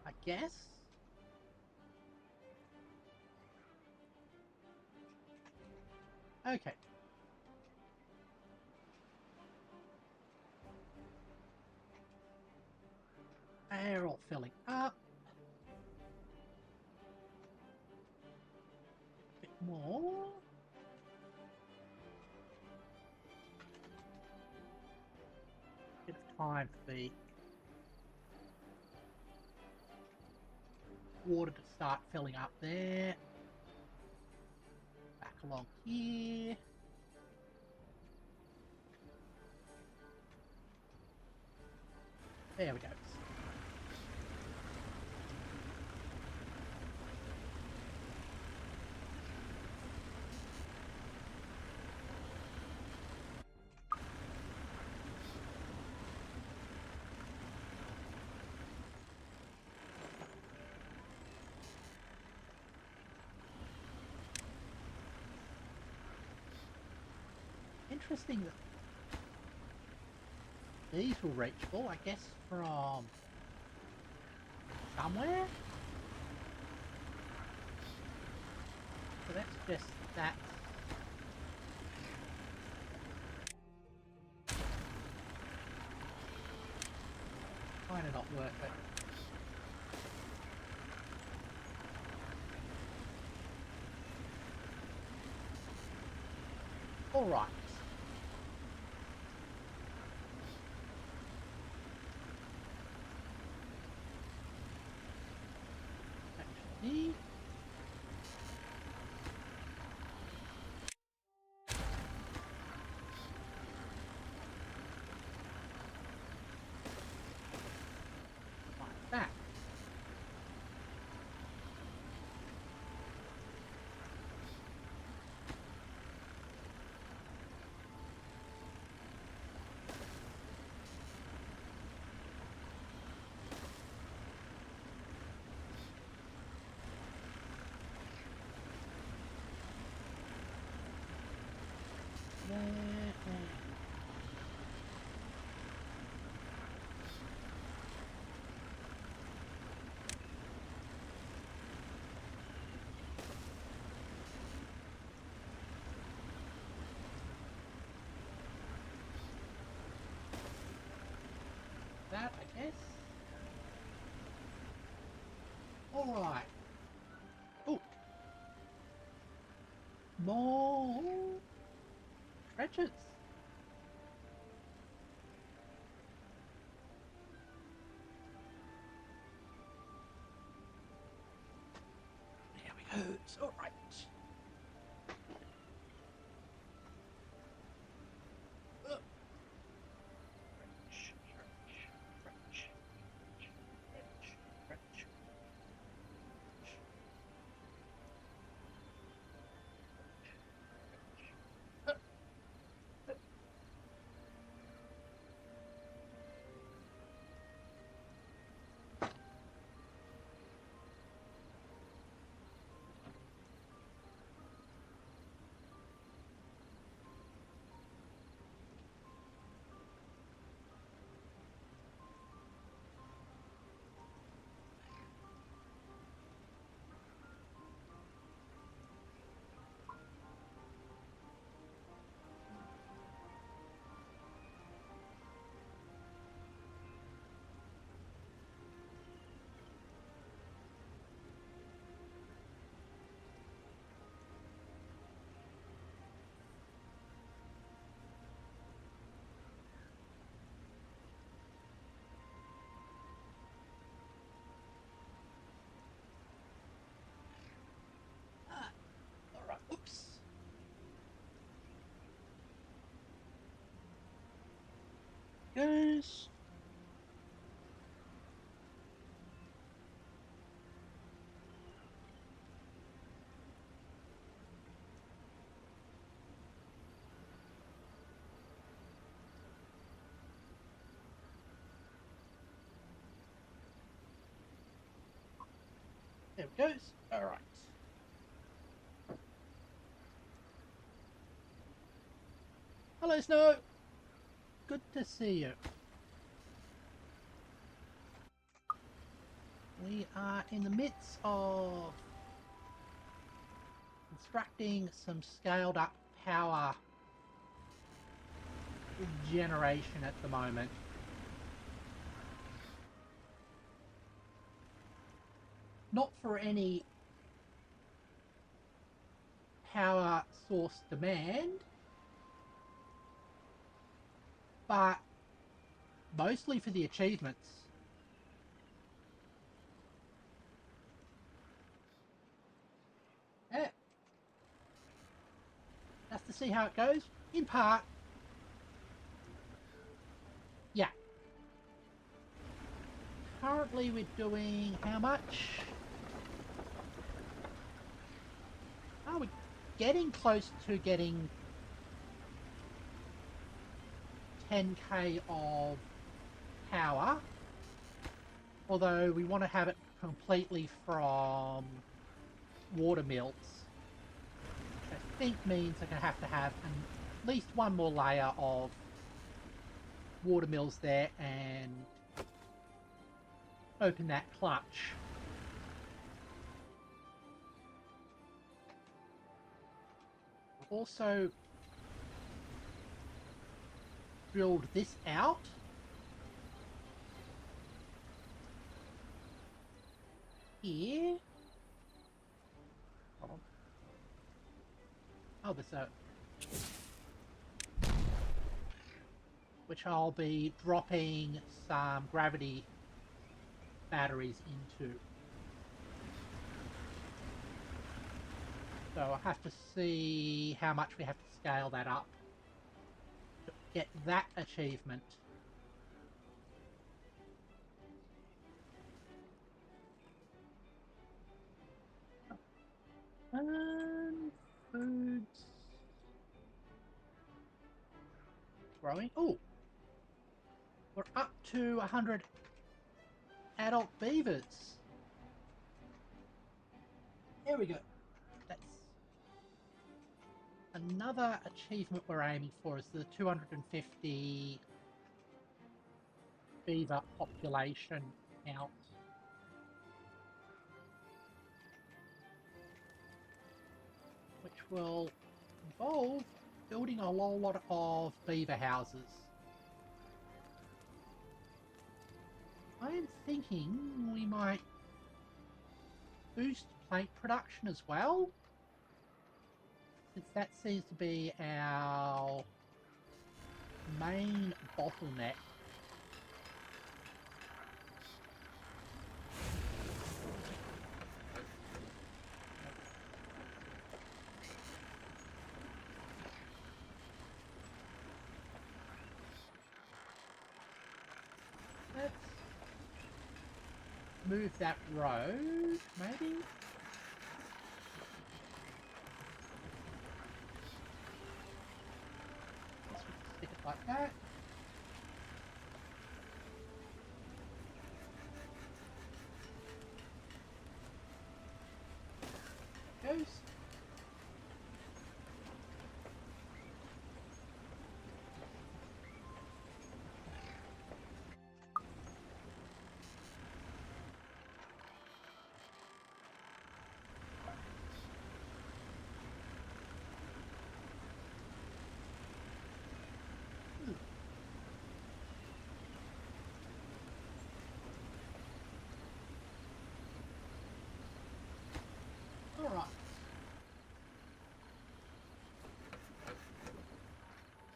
[SPEAKER 1] I guess. Okay. They're all filling up. A bit more. Bit of time for the water to start filling up there. Back along here. There we go. Interesting that these were reachable, I guess, from somewhere. So that's just that. Kind of not worth it. All right. Actually, like that. There. That, I guess. All right. Oh, more treasures. There we go. It's all right. goes. There it goes. All right. Hello, Snow. Good to see you. We are in the midst of constructing some scaled up power generation at the moment. Not for any power source demand, but mostly for the achievements. Yeah. Just to see how it goes, in part. Yeah. Currently we're doing how much? Oh, we're getting close to getting 10k of power. Although we want to have it completely from water mills. Which I think means I'm going to have at least one more layer of water mills there and open that clutch. Also drilled this out. Here. Oh, there's a... which I'll be dropping some gravity batteries into. So I'll have to see how much we have to scale that up to get that achievement. Foods. Growing. Oh! We're up to 100 adult beavers. There we go. That's another achievement we're aiming for, is the 250 beaver population count. Which will involve building a whole lot of beaver houses. I am thinking we might boost plate production as well, since that seems to be our main bottleneck. Let's move that road, maybe? Let's stick it like that. Goes. Alright.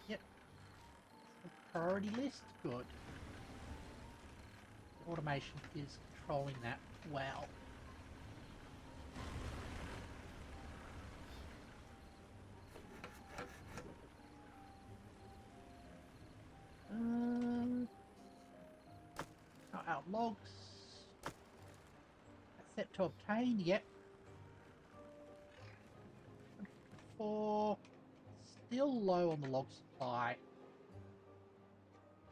[SPEAKER 1] Yep. Priority list, good. Automation is controlling that well. logs. Accept to obtain, yep. 4. Still low on the log supply,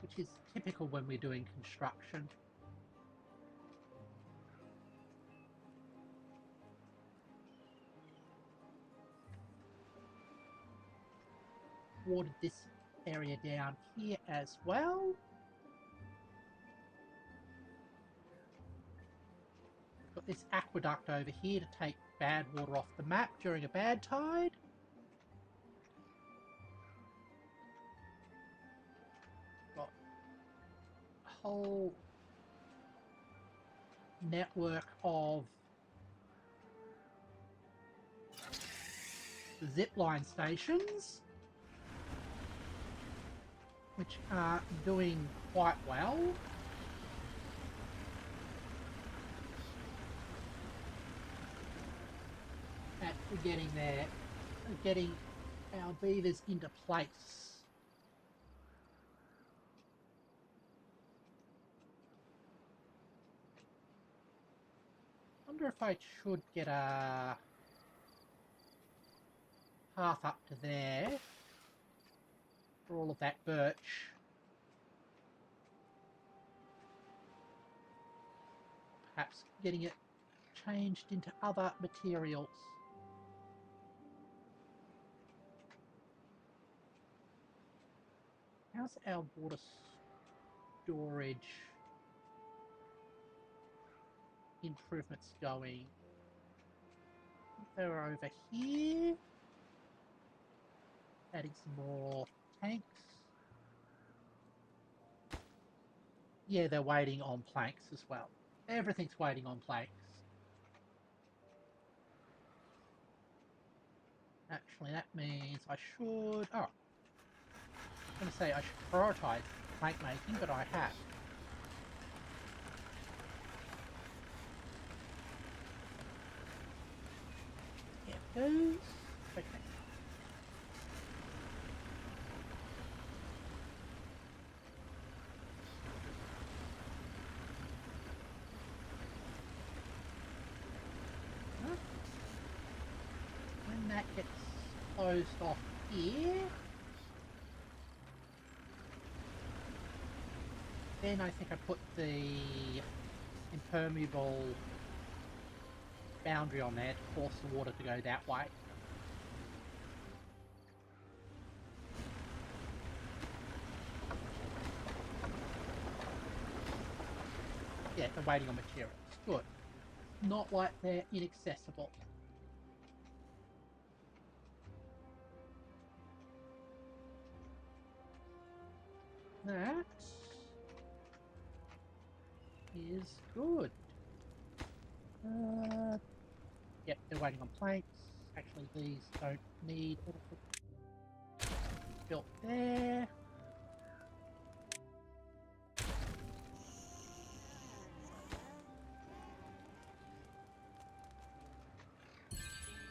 [SPEAKER 1] which is typical when we're doing construction. Watered this area down here as well. Got this aqueduct over here to take bad water off the map during a bad tide. Got a whole network of zipline stations, which are doing quite well. At getting our beavers into place. Wonder if I should get a path up to there for all of that birch. Perhaps getting it changed into other materials. How's our water storage improvements going? They're over here. Adding some more tanks. Yeah, they're waiting on planks as well. Everything's waiting on planks. Actually, that means I should... Oh. I was going to say I should prioritise plank making, but I have. There it goes. Okay. When that gets closed off here, then I think I put the impermeable boundary on there to force the water to go that way. Yeah, they're waiting on materials. Good. Not like they're inaccessible. That is good. Yep, they're waiting on planks. Actually, these don't need built there.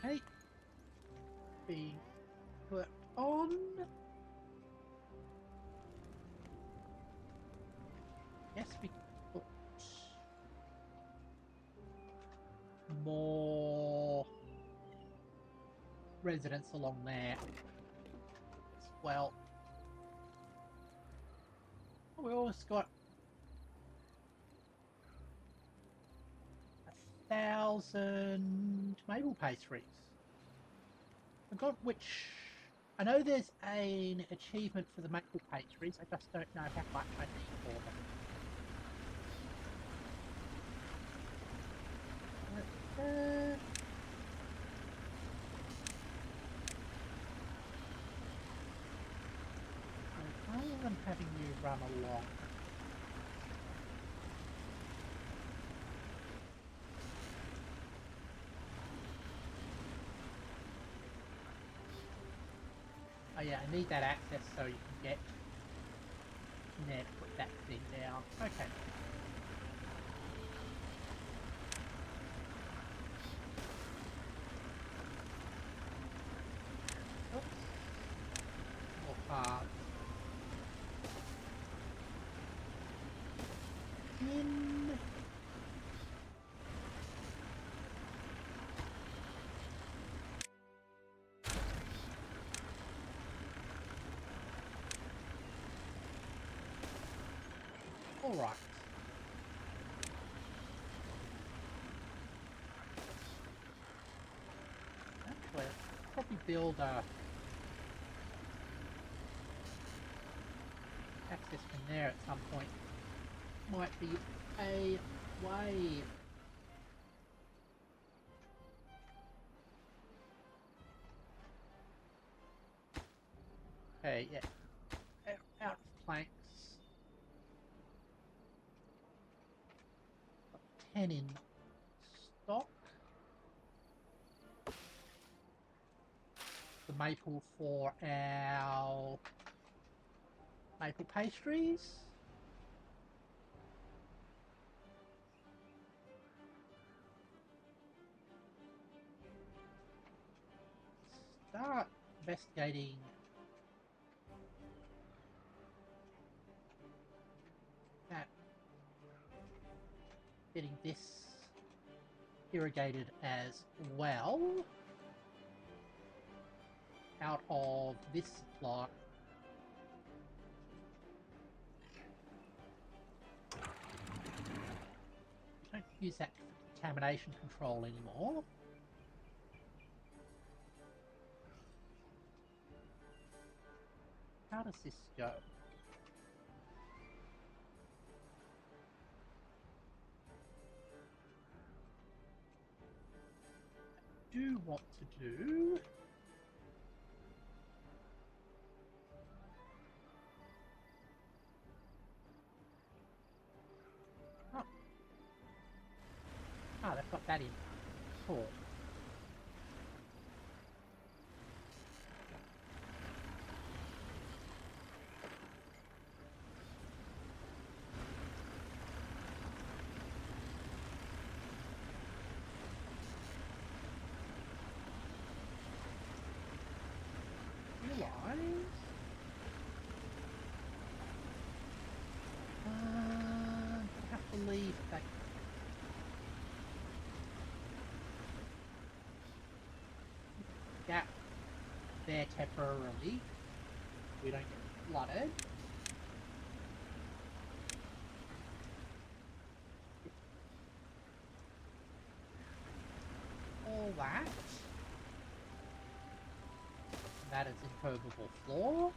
[SPEAKER 1] Okay. Being worked on. Yes, we can put more residents along there as well. We always got 1,000 maple pastries. I forgot which. I know there's an achievement for the maple pastries. I just don't know how much I need for them. Rather than having you run along, oh yeah, I need that access so you can get in there to put that thing down. Okay. Oops. More paths. in. Alright. Actually, I'll probably build a access from there at some point. Might be a way. Okay, yeah. Out of planks. 10 in stock. The maple for our maple pastries. Start investigating that. Getting this irrigated as well. Out of this supply. Don't use that for contamination control anymore. How does this go? I do want to do... Oh, they've got that in. Cool. Realize... I have to leave that. Gap there temporarily. We don't get flooded. All that. That is impermeable floor.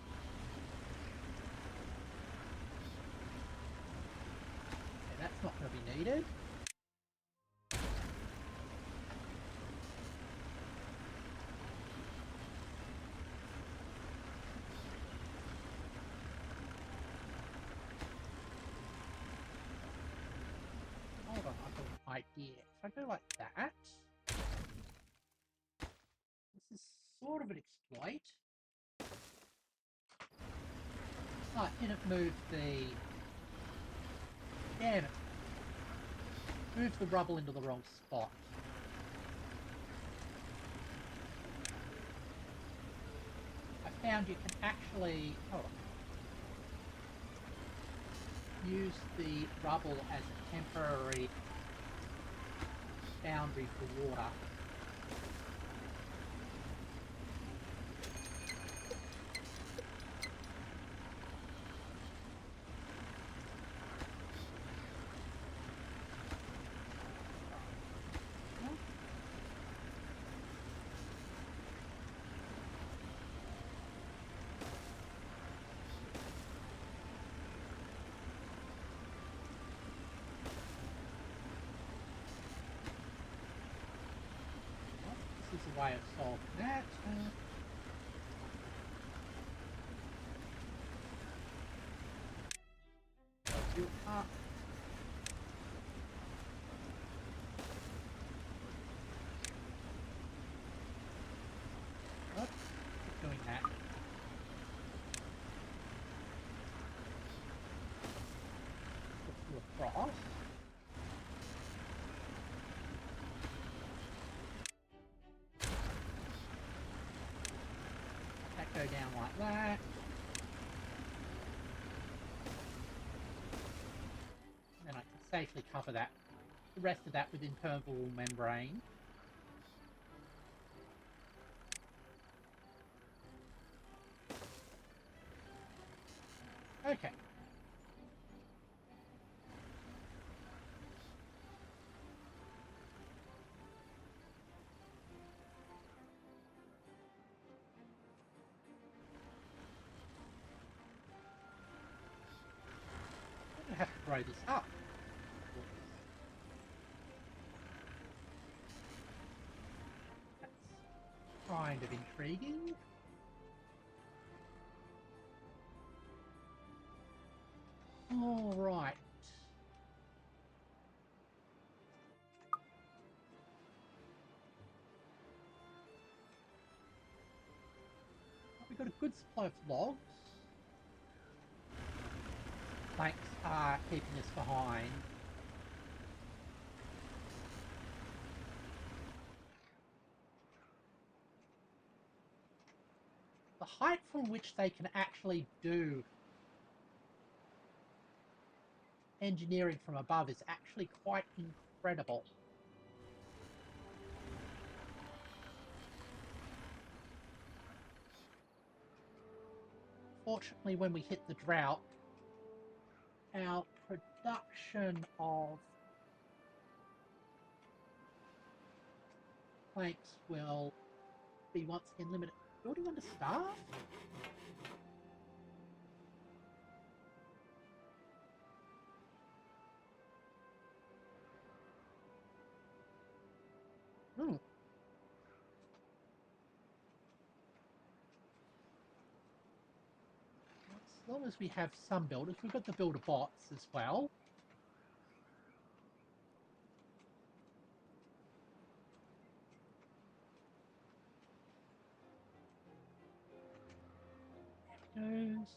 [SPEAKER 1] Okay, that's not going to be needed. Hold on, I've got an idea. If I go like that, this is sort of an exploit. Oh, it didn't move the... Damn it. Moved the rubble into the wrong spot. I found you can actually... Hold on. Use the rubble as a temporary boundary for water. This is a way of solving that. You up. Oops, keep doing that. Put you across. Go down like that. And then I can safely cover that. The rest of that with impermeable membrane. Okay. I'm going to have to throw this up. That's kind of intriguing. All right. We've got a good supply of logs. Planks are keeping us behind. The height from which they can actually do engineering from above is actually quite incredible. Fortunately, when we hit the drought, our production of planks will be once again limited. Building under staff? Hmm. As long as we have some builders, we've got the builder bots as well. There it goes.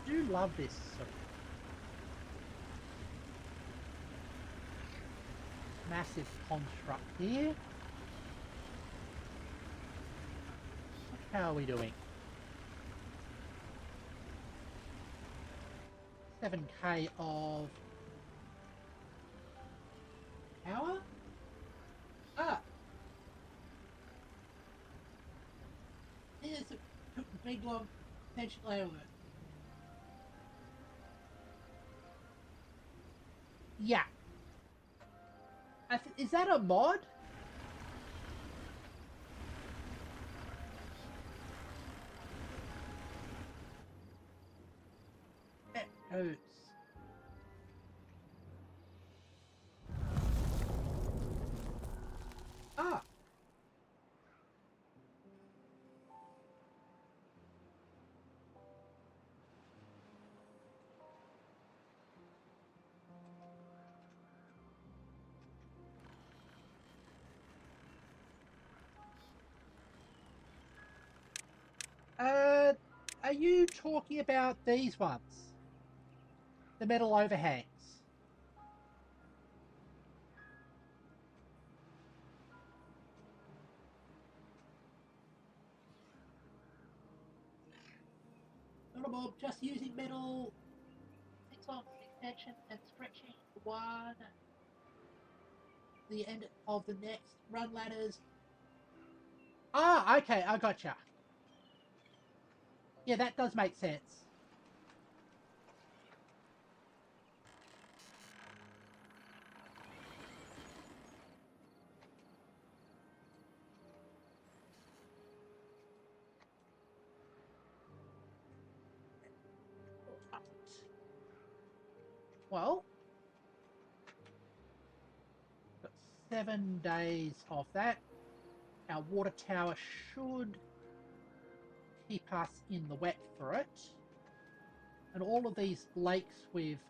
[SPEAKER 1] I do love this sort of massive construct here. How are we doing? 7k of power? Ah! Here's a big long potential over. Yeah. Is that a mod? It hurts. Ah! Are you talking about these ones? The metal overhangs? Not a mob, just using metal. 6 off extension and stretching one. The end of the next. Run ladders. Ah, okay, I gotcha. Yeah, that does make sense. Well, got 7 days of that. Our water tower should keep us in the wet for it. And all of these lakes we've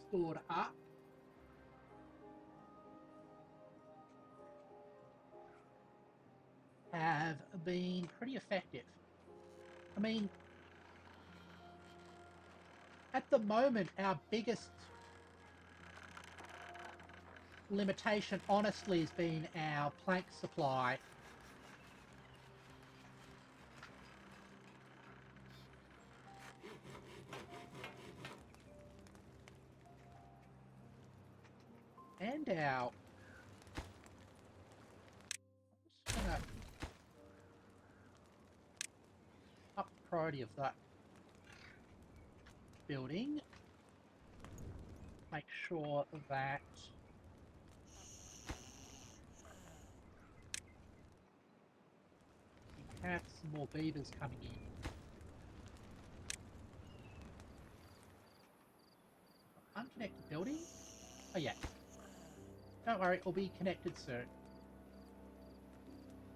[SPEAKER 1] stored up have been pretty effective. I mean, at the moment, our biggest limitation, honestly, has been our plank supply. And our... I'm just gonna up the priority of that building. Make sure that we have some more beavers coming in. Unconnected building? Oh yeah. Don't worry, it'll be connected soon.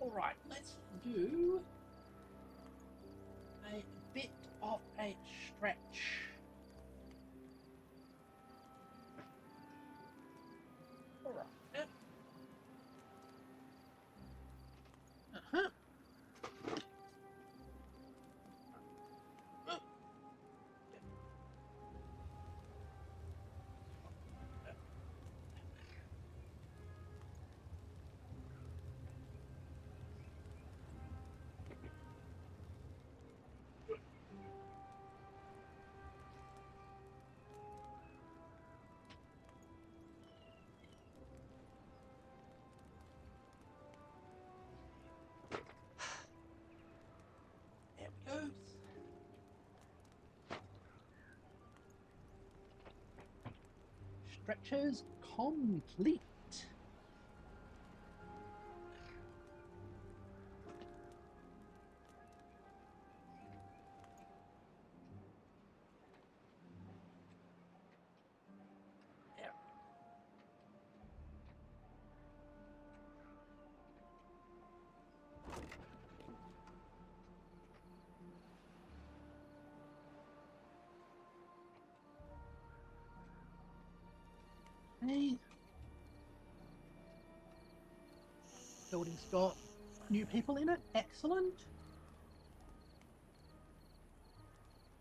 [SPEAKER 1] Alright, let's do a bit of a stretch. Alright. Uh-huh. There we go. Stretches complete. There. Hey. Building's got new people in it. Excellent.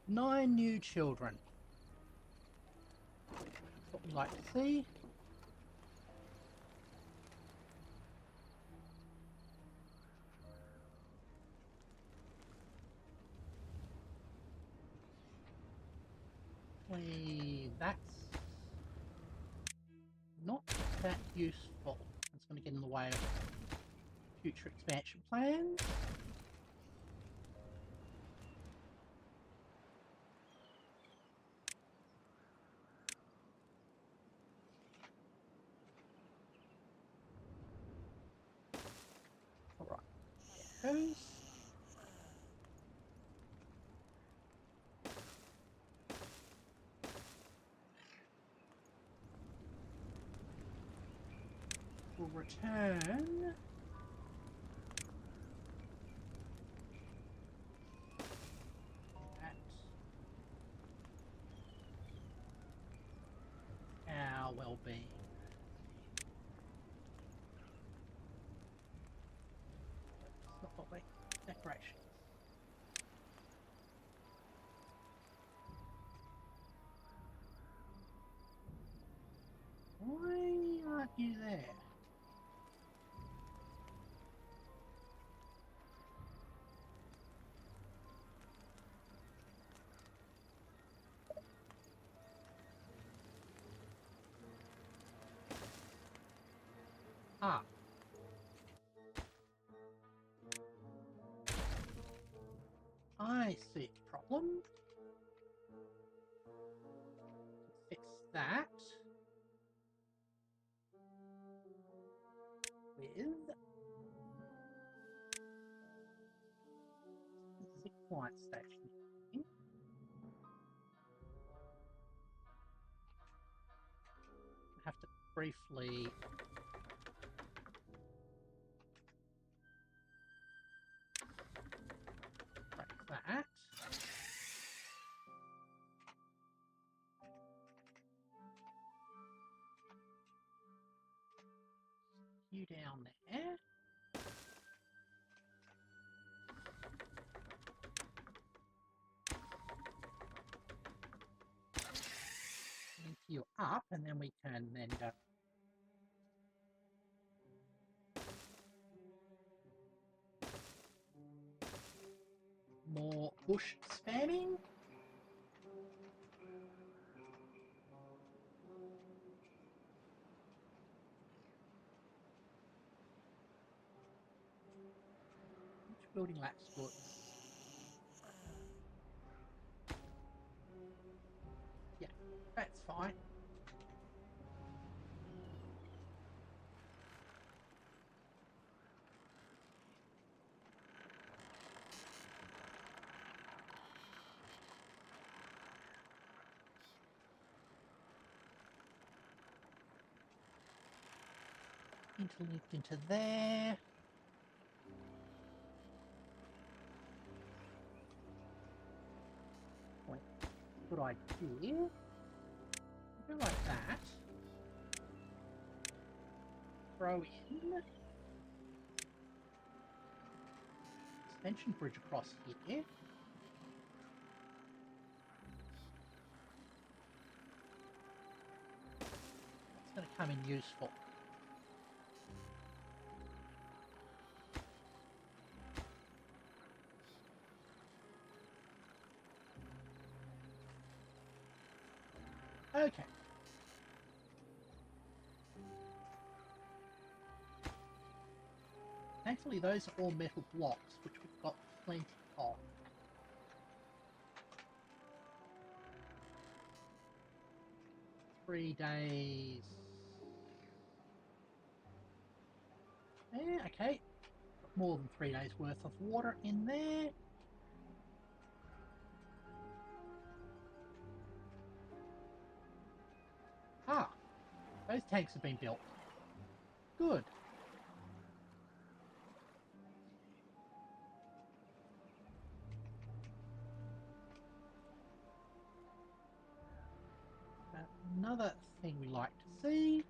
[SPEAKER 1] 9 new children. That's what we like to see. That's not that useful. It's going to get in the way of future expansion plans. All right, there goes. We'll return at our well-being. It's not what we decoration. Why aren't you there? Ah. I see the problem. Fix that with zip line station. I have to briefly break that. You down there. Link you up, and then we can then go bush spamming. Which building lacks wood? Yeah, that's fine. Interlinked into there. Wait, good idea. Do like that. Throw in extension bridge across here. It's going to come in useful. Okay. Thankfully, those are all metal blocks, which we've got plenty of. 3 days. Yeah, okay. Got more than 3 days worth of water in there. Ah, those tanks have been built. Good. Another thing we like to see.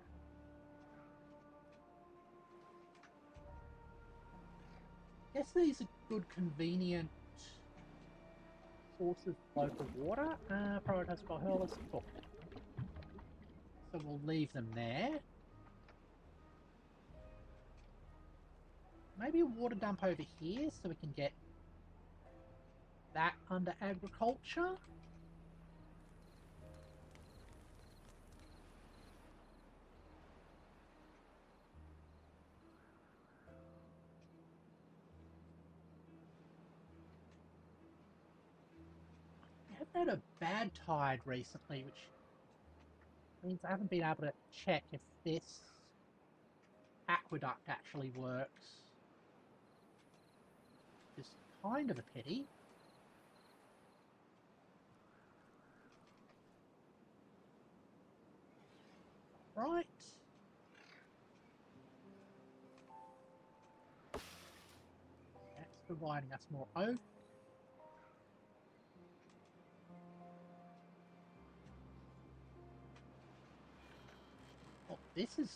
[SPEAKER 1] Guess these are good, convenient sources of local water. Prioritize by hurlers. Cool. So we'll leave them there. Maybe a water dump over here so we can get that under agriculture. I haven't had a bad tide recently, which means I haven't been able to check if this aqueduct actually works. Which is kind of a pity. Right. That's providing us more oak. Oh, this is...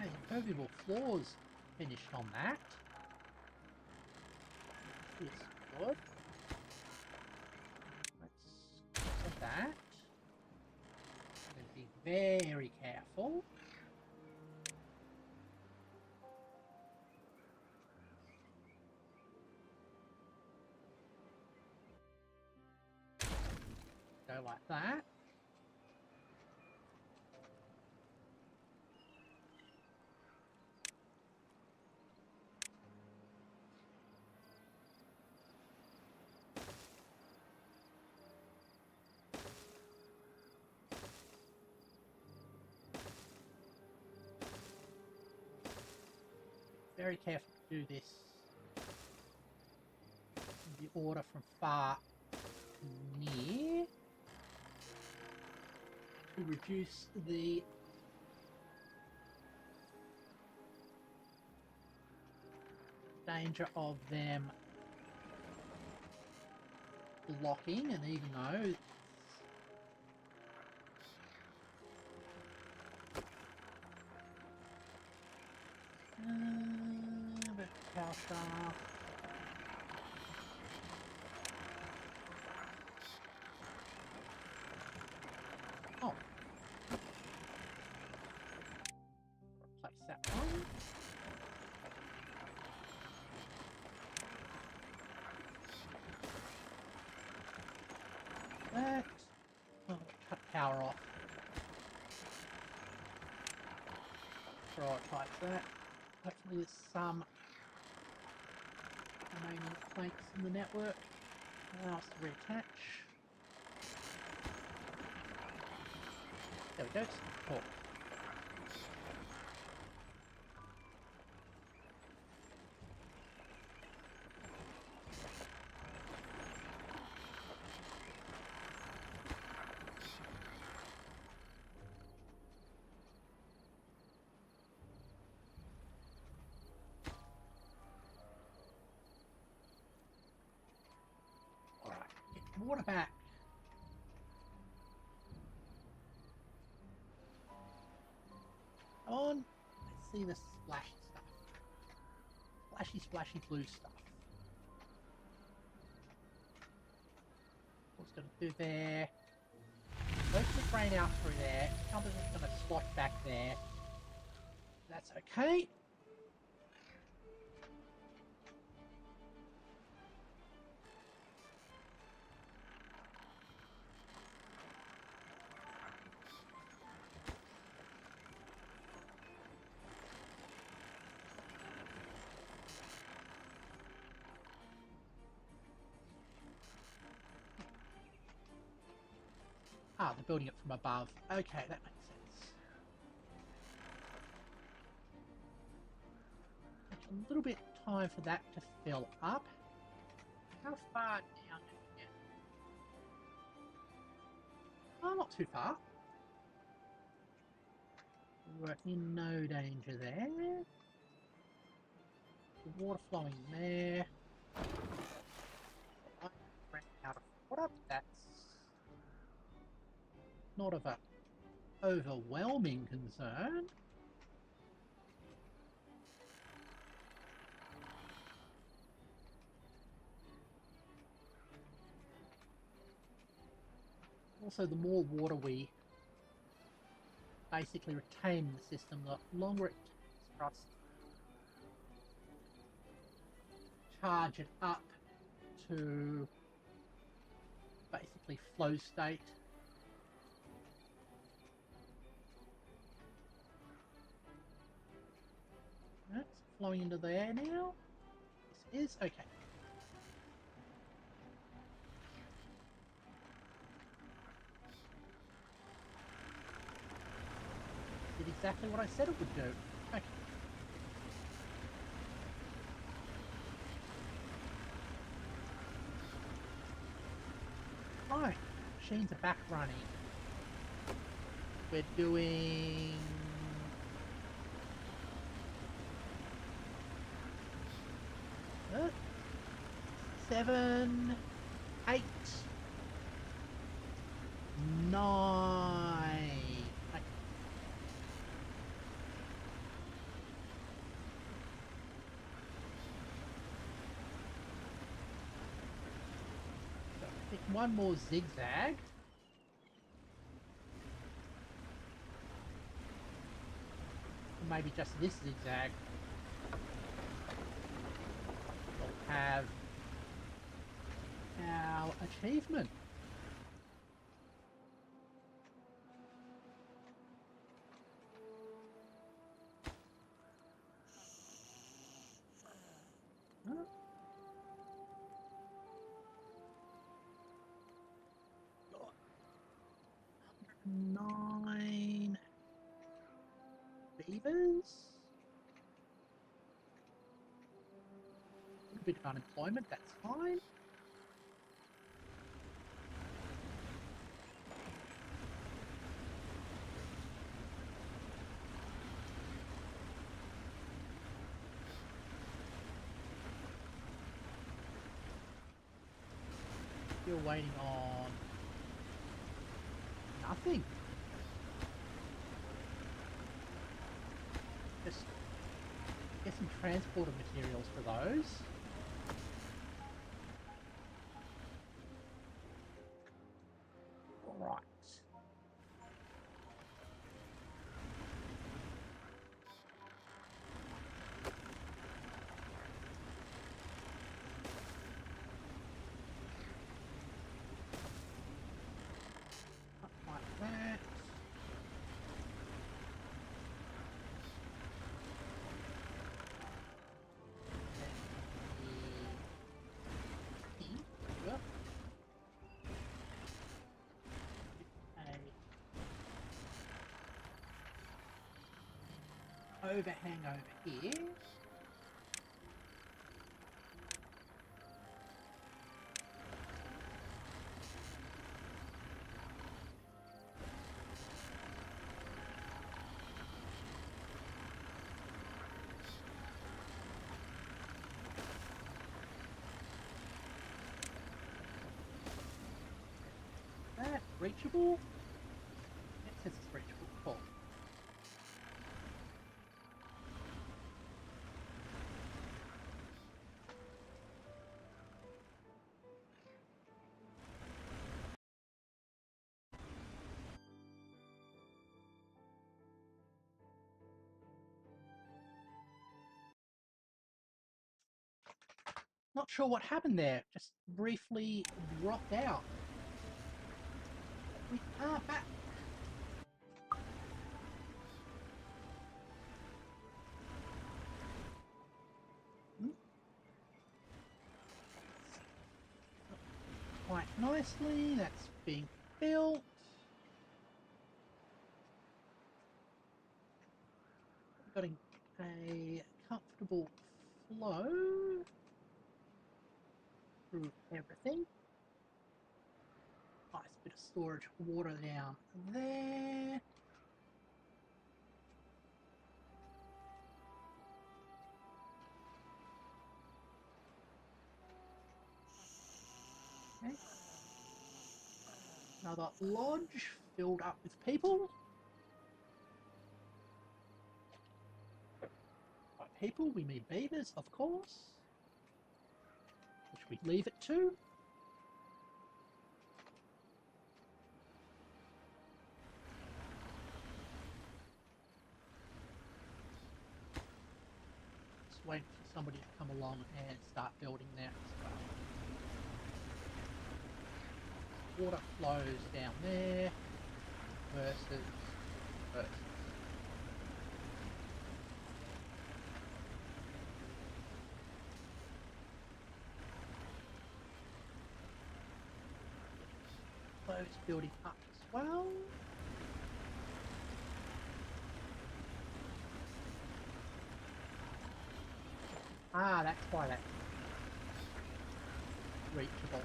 [SPEAKER 1] Okay, impermeable floors finished on that. Is good. Let's get that. I'm going to be very careful. Go like that. Very careful to do this in the order from far to near to reduce the danger of them blocking, and even though but power shaft. Oh, replace that one. power off. Prioritize that. Hopefully there's some remaining planks in the network. Allow us to reattach. There we go. Cool. Alright, get the water back. Come on. Let's see the splashy stuff. Splashy, splashy blue stuff. What's going to do there? Let's just drain out through there. Incubus is going to slot back there. That's okay. Ah, they're building it from above. Okay, that makes sense. Takes a little bit of time for that to fill up. How far down did we get? Oh, not too far. We're in no danger there. The water flowing there. I ran out of water. That's not of an overwhelming concern. Also, the more water we basically retain in the system, the longer it takes for us to charge it up to basically flow state. That's flowing into there now. This is okay. Did exactly what I said it would do. Okay. Right, machines are back running. We're doing 7, 8, 9. Okay. So pick one more zigzag. Or maybe just this zigzag. We'll have our achievement. Huh? Got 9 bevers. A bit of unemployment, that's fine. Still waiting on nothing. Just get some transporter materials for those. Right. Like that. overhang over here. Is that reachable? It says it's reachable. Cool. Not sure what happened there. Just briefly dropped out. We are back. Quite nicely. That's being built. Got a comfortable flow through everything. Nice bit of storage water down there. Okay. Another lodge filled up with people. By people, we mean beavers, of course. Which we leave it to. Just waiting for somebody to come along and start building that as well. Water flows down there. Versus. Flows building up as well. Ah, that's why that's reachable.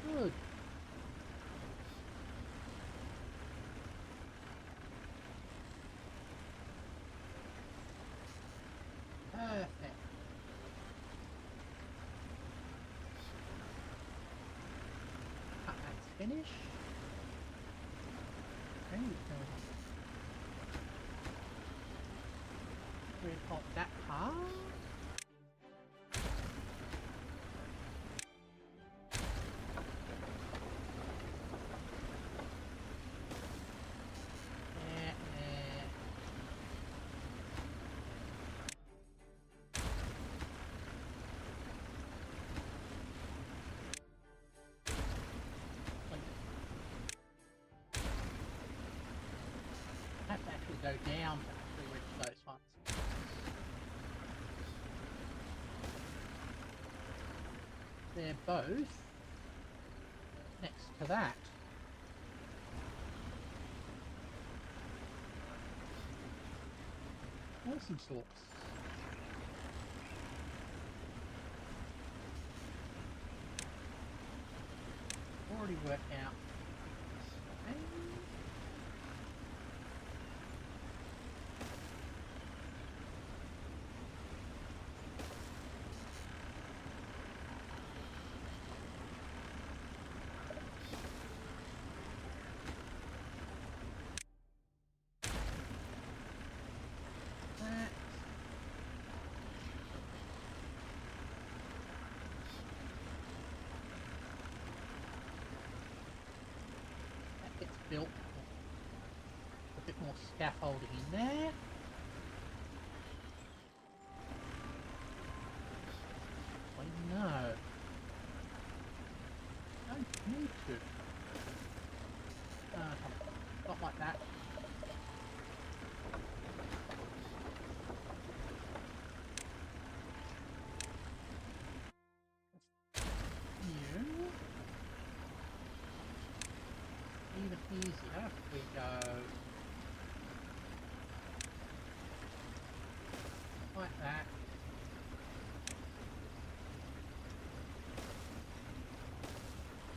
[SPEAKER 1] Good. Perfect. That's finished. Okay, red hot that part. Have to actually go down to actually reach those ones. They're both next to that. Awesome sorts. Already worked out. Okay. Built a bit more scaffolding in there. Well, no, don't need to. Not like that. You. easier if we go like that.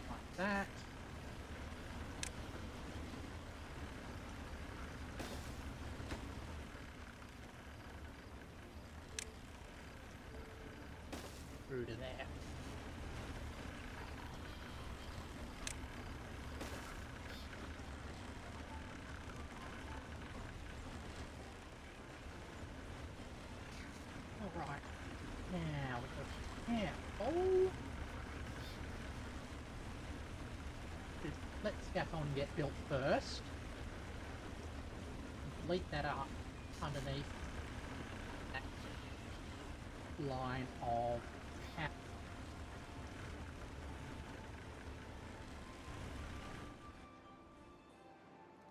[SPEAKER 1] Like that. Through to there. Alright. Now we go careful. Let scaffolding get built first. Complete that up underneath that line of cap.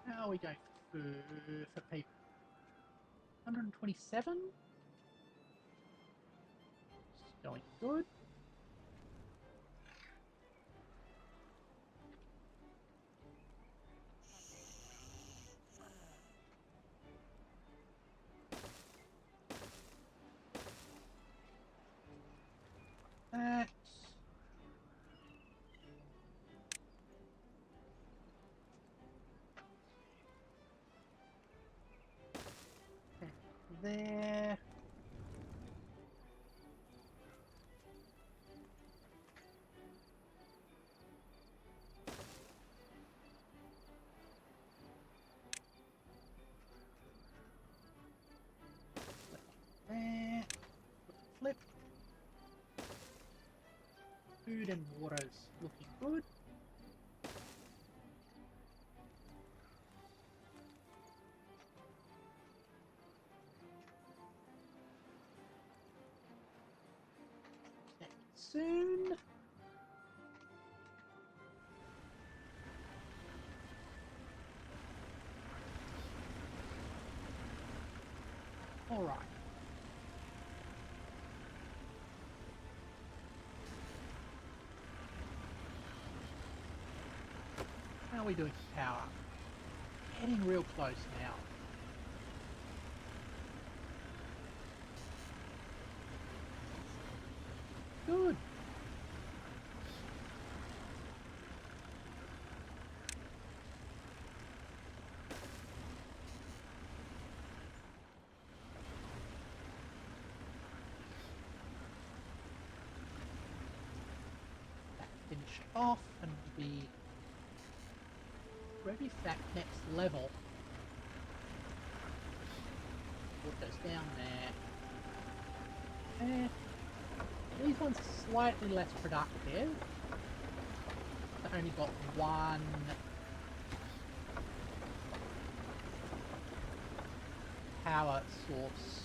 [SPEAKER 1] How are we going for people? 127? It's going good. That. There. There. Flip. Food and water's looking good. Soon. All right. How are we doing for power? Getting real close now. Good. That finish off and be ready for that next level. What goes down there. And these ones are slightly less productive. They've only got one power source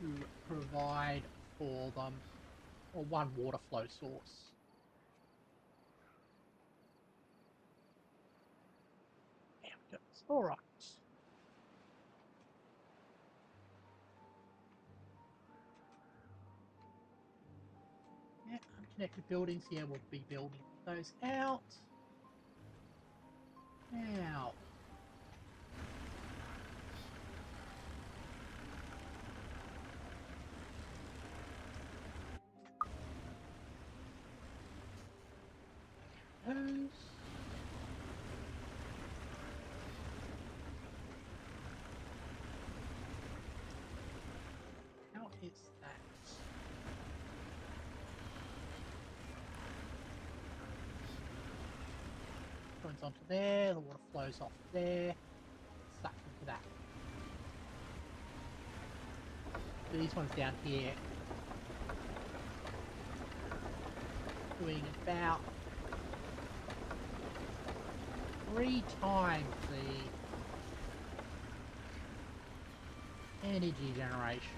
[SPEAKER 1] to provide for them, or one water flow source. There we go. All right. Yeah, unconnected buildings. Yeah, we'll be building those out. Now. Those. How is that? Runs onto there, the water flows off there, sucked into that. These ones down here doing about 3 times the energy generation.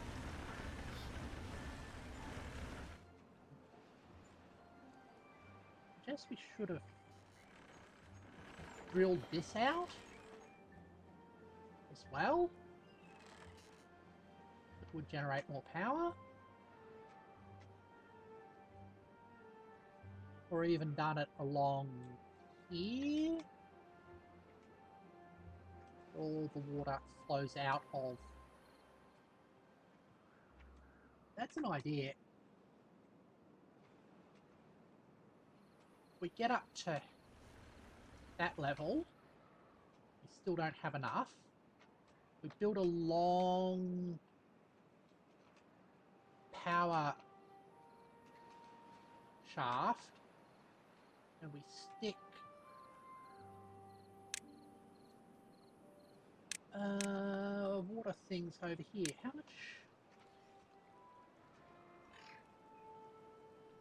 [SPEAKER 1] I guess we should have drilled this out as well. It would generate more power. Or even done it along here. All the water flows out of. That's an idea. We get up to that level. We still don't have enough. We build a long power shaft and we stick water things over here. How much?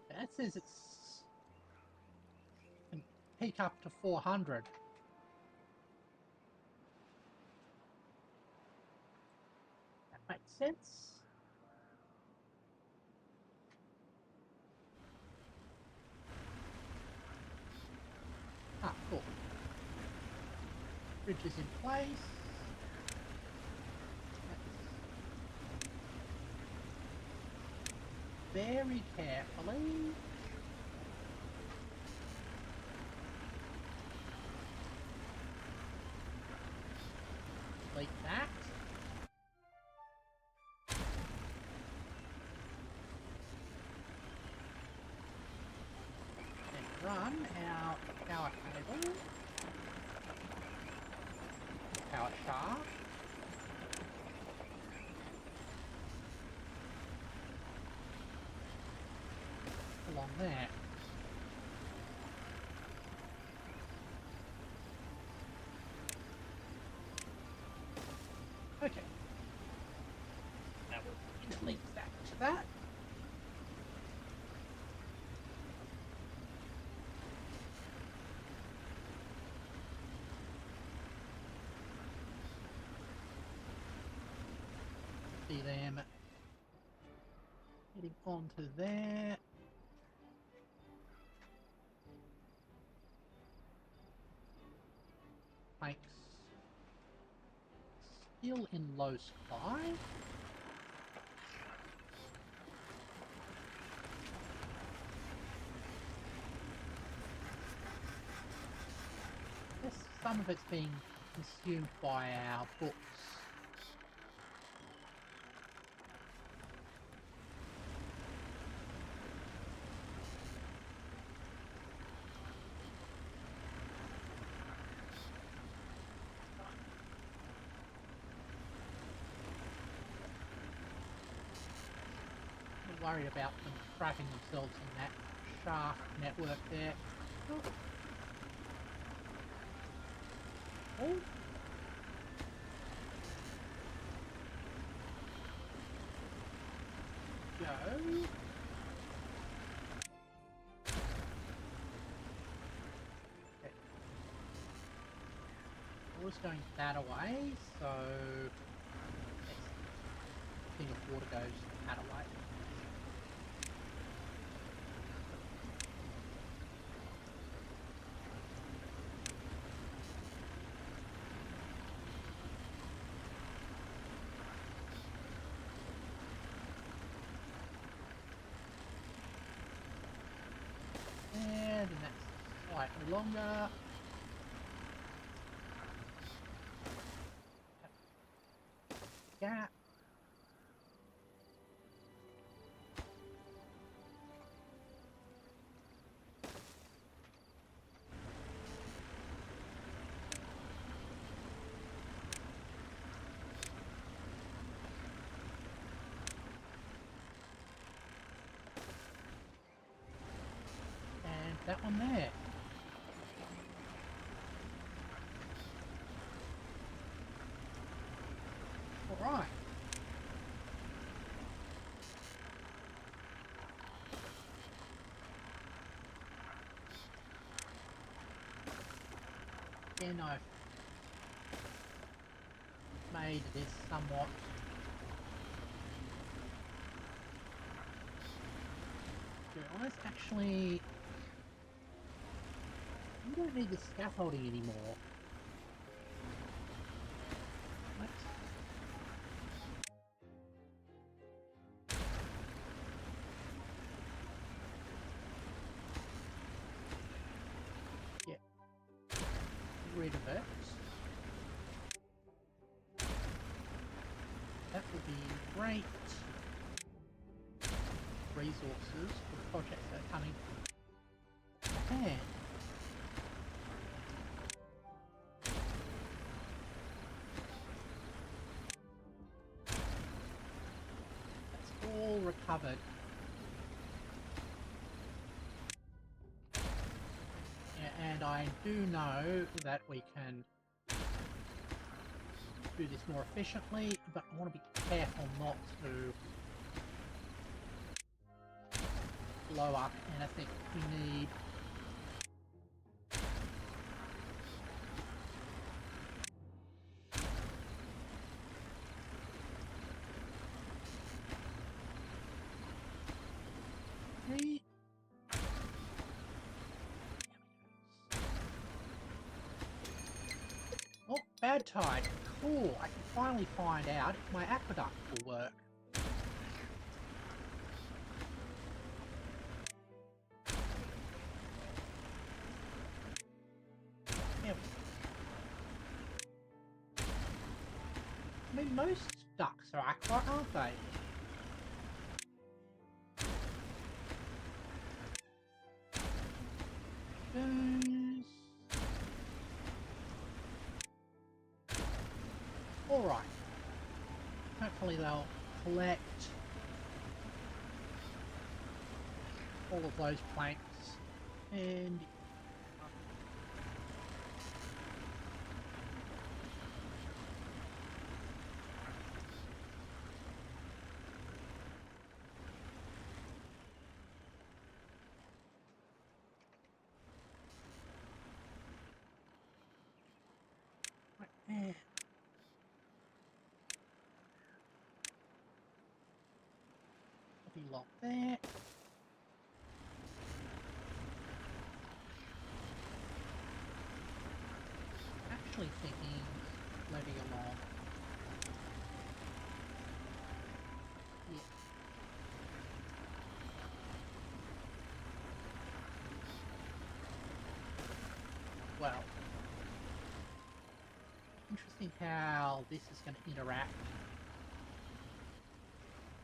[SPEAKER 1] That says it's can peak up to 400. That makes sense. Ah, cool. Bridge is in place. Very carefully. Like that. And run our power cable. Power shaft. Along there. Okay. That will link back to that. See them heading onto there. Makes still in low supply. Yes, some of it's being consumed by our books. I'm worried about them trapping themselves in that shaft network there. Oh. Oh. Go. Okay. Water's going that away, so next thing of water goes that away. And that's slightly longer. Gap. And that one there. Alright. Again, I've made this somewhat honest. Actually, you don't need the scaffolding anymore. Let's rid of it. That would be great resources for the projects that are coming ahead. That's all recovered. Yeah, and I do know that we can do this more efficiently, but I want to be careful not to blow up anything we need. Okay. Oh, bad tide. Cool, I can finally find out if my aqueduct will work. Yeah. I mean, most ducks are aqua, aren't they? Goes. Alright. Hopefully they'll collect all of those planks and right there. Heavy lock there. Actually thinking levy along. Yeah. Well, interesting how this is going to interact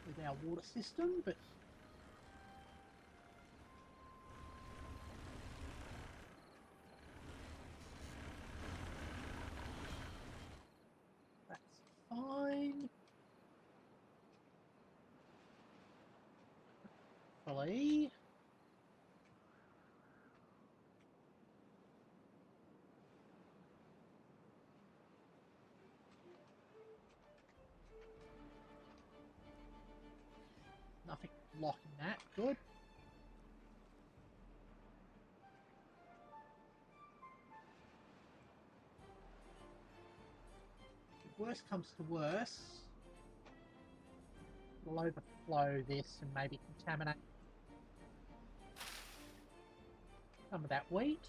[SPEAKER 1] with our water system, but that's fine. Hopefully. Nothing blocking that. Good. If worst comes to worst, we'll overflow this and maybe contaminate some of that wheat.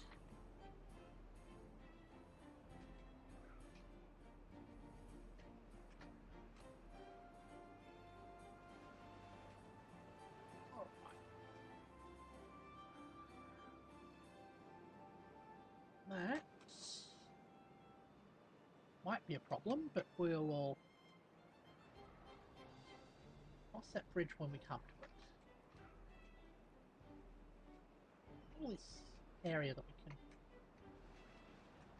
[SPEAKER 1] That might be a problem, but we'll cross that bridge when we come to it. All this area that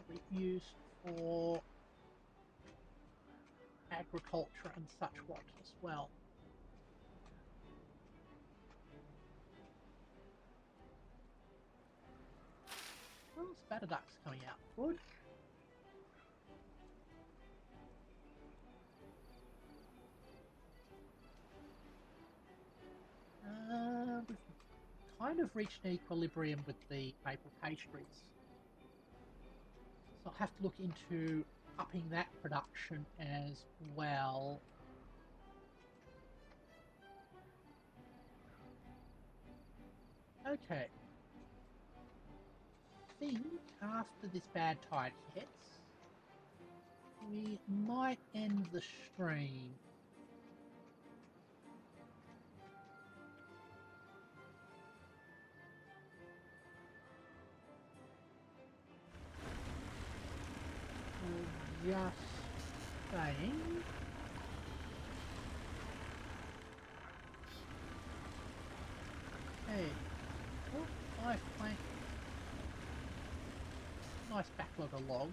[SPEAKER 1] we can use for agriculture and such what as well. Well, spatter ducks coming out. Good. We've kind of reached an equilibrium with the maple pastries. So I'll have to look into upping that production as well. Okay. I think after this bad tide hits, we might end the stream. just saying. Hey, oh, 5 planks. Nice backlog of logs.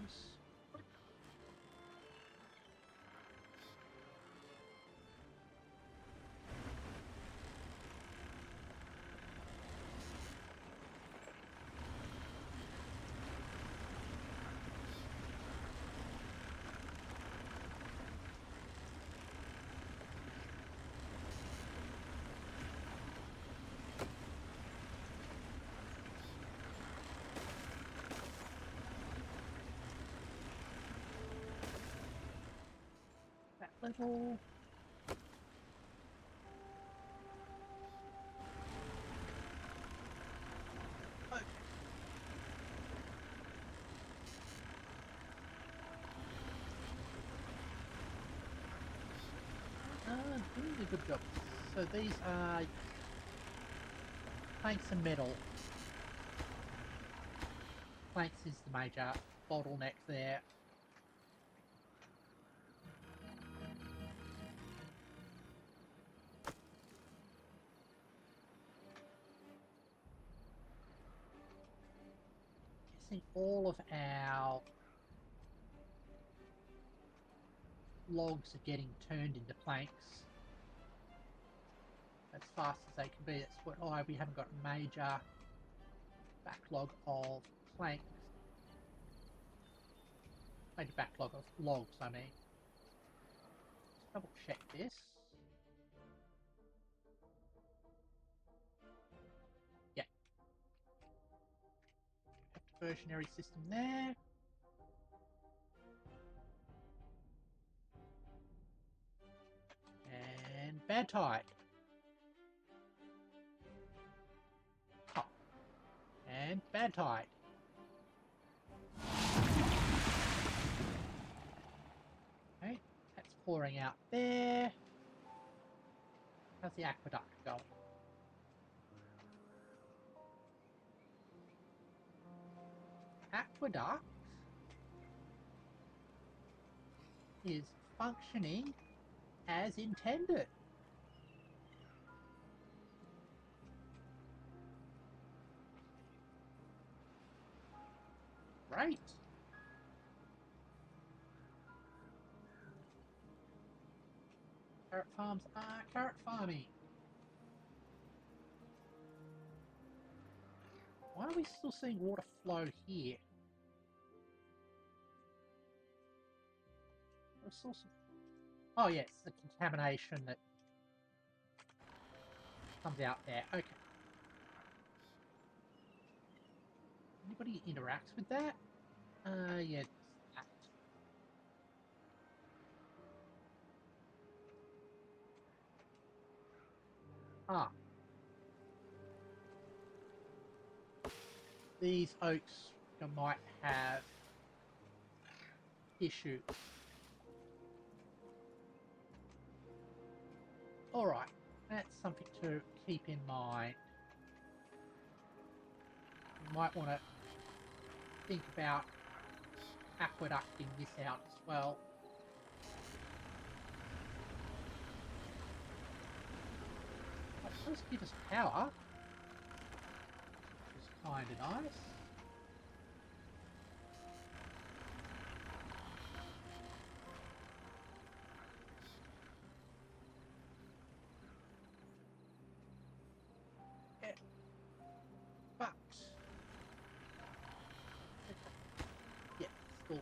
[SPEAKER 1] That level. Okay. Doing a good job. So these are planks and metal. Planks is the major bottleneck there. Guessing all of our logs are getting turned into planks as fast as they can be. That's why we haven't got a major backlog of planks. Major backlog of logs, I mean. Let's double check this. Yeah. Diversionary system there. And bad tide. Oh. And bad tide. Okay, that's pouring out there. How's the aqueduct going? Aqueduct is functioning as intended. Right. Carrot farms are carrot farming. Why are we still seeing water flow here? Oh yes, the contamination that comes out there. Okay. Anybody interacts with that? Yeah. That. Ah. These oaks might have issues. Alright, that's something to keep in mind. You might want to think about aqueducting this out as well. It does give us power, which is kind of nice. Yeah. But yeah, still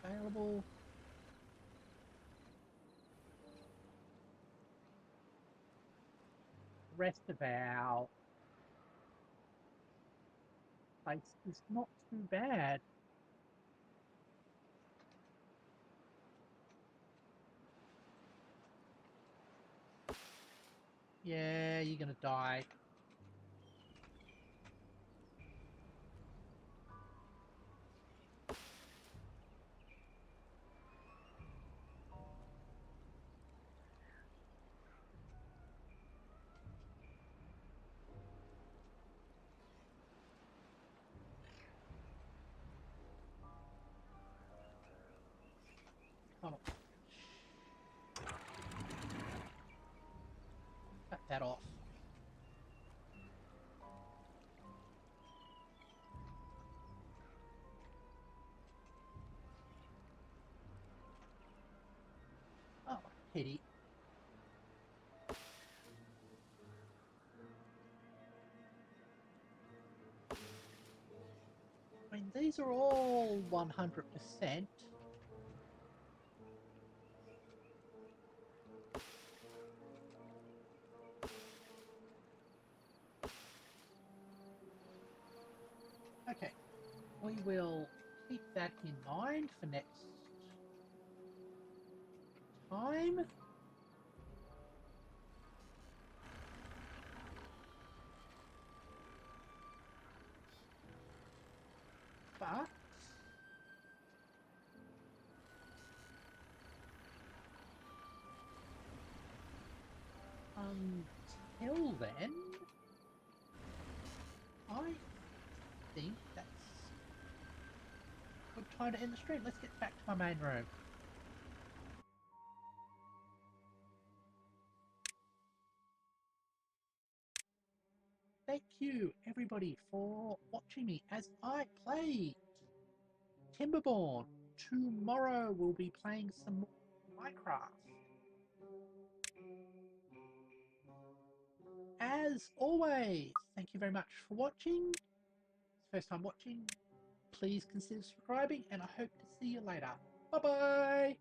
[SPEAKER 1] available. The rest of our place is not too bad. Yeah, you're gonna die. that off. Oh, pity. I mean, these are all 100%. Okay, we will keep that in mind for next time. But until then, I think that's a good time to end the stream. Let's get back to my main room. Thank you, everybody, for watching me as I play Timberborn. Tomorrow we'll be playing some more Minecraft. As always, thank you very much for watching. First time watching, please consider subscribing, and I hope to see you later. Bye bye!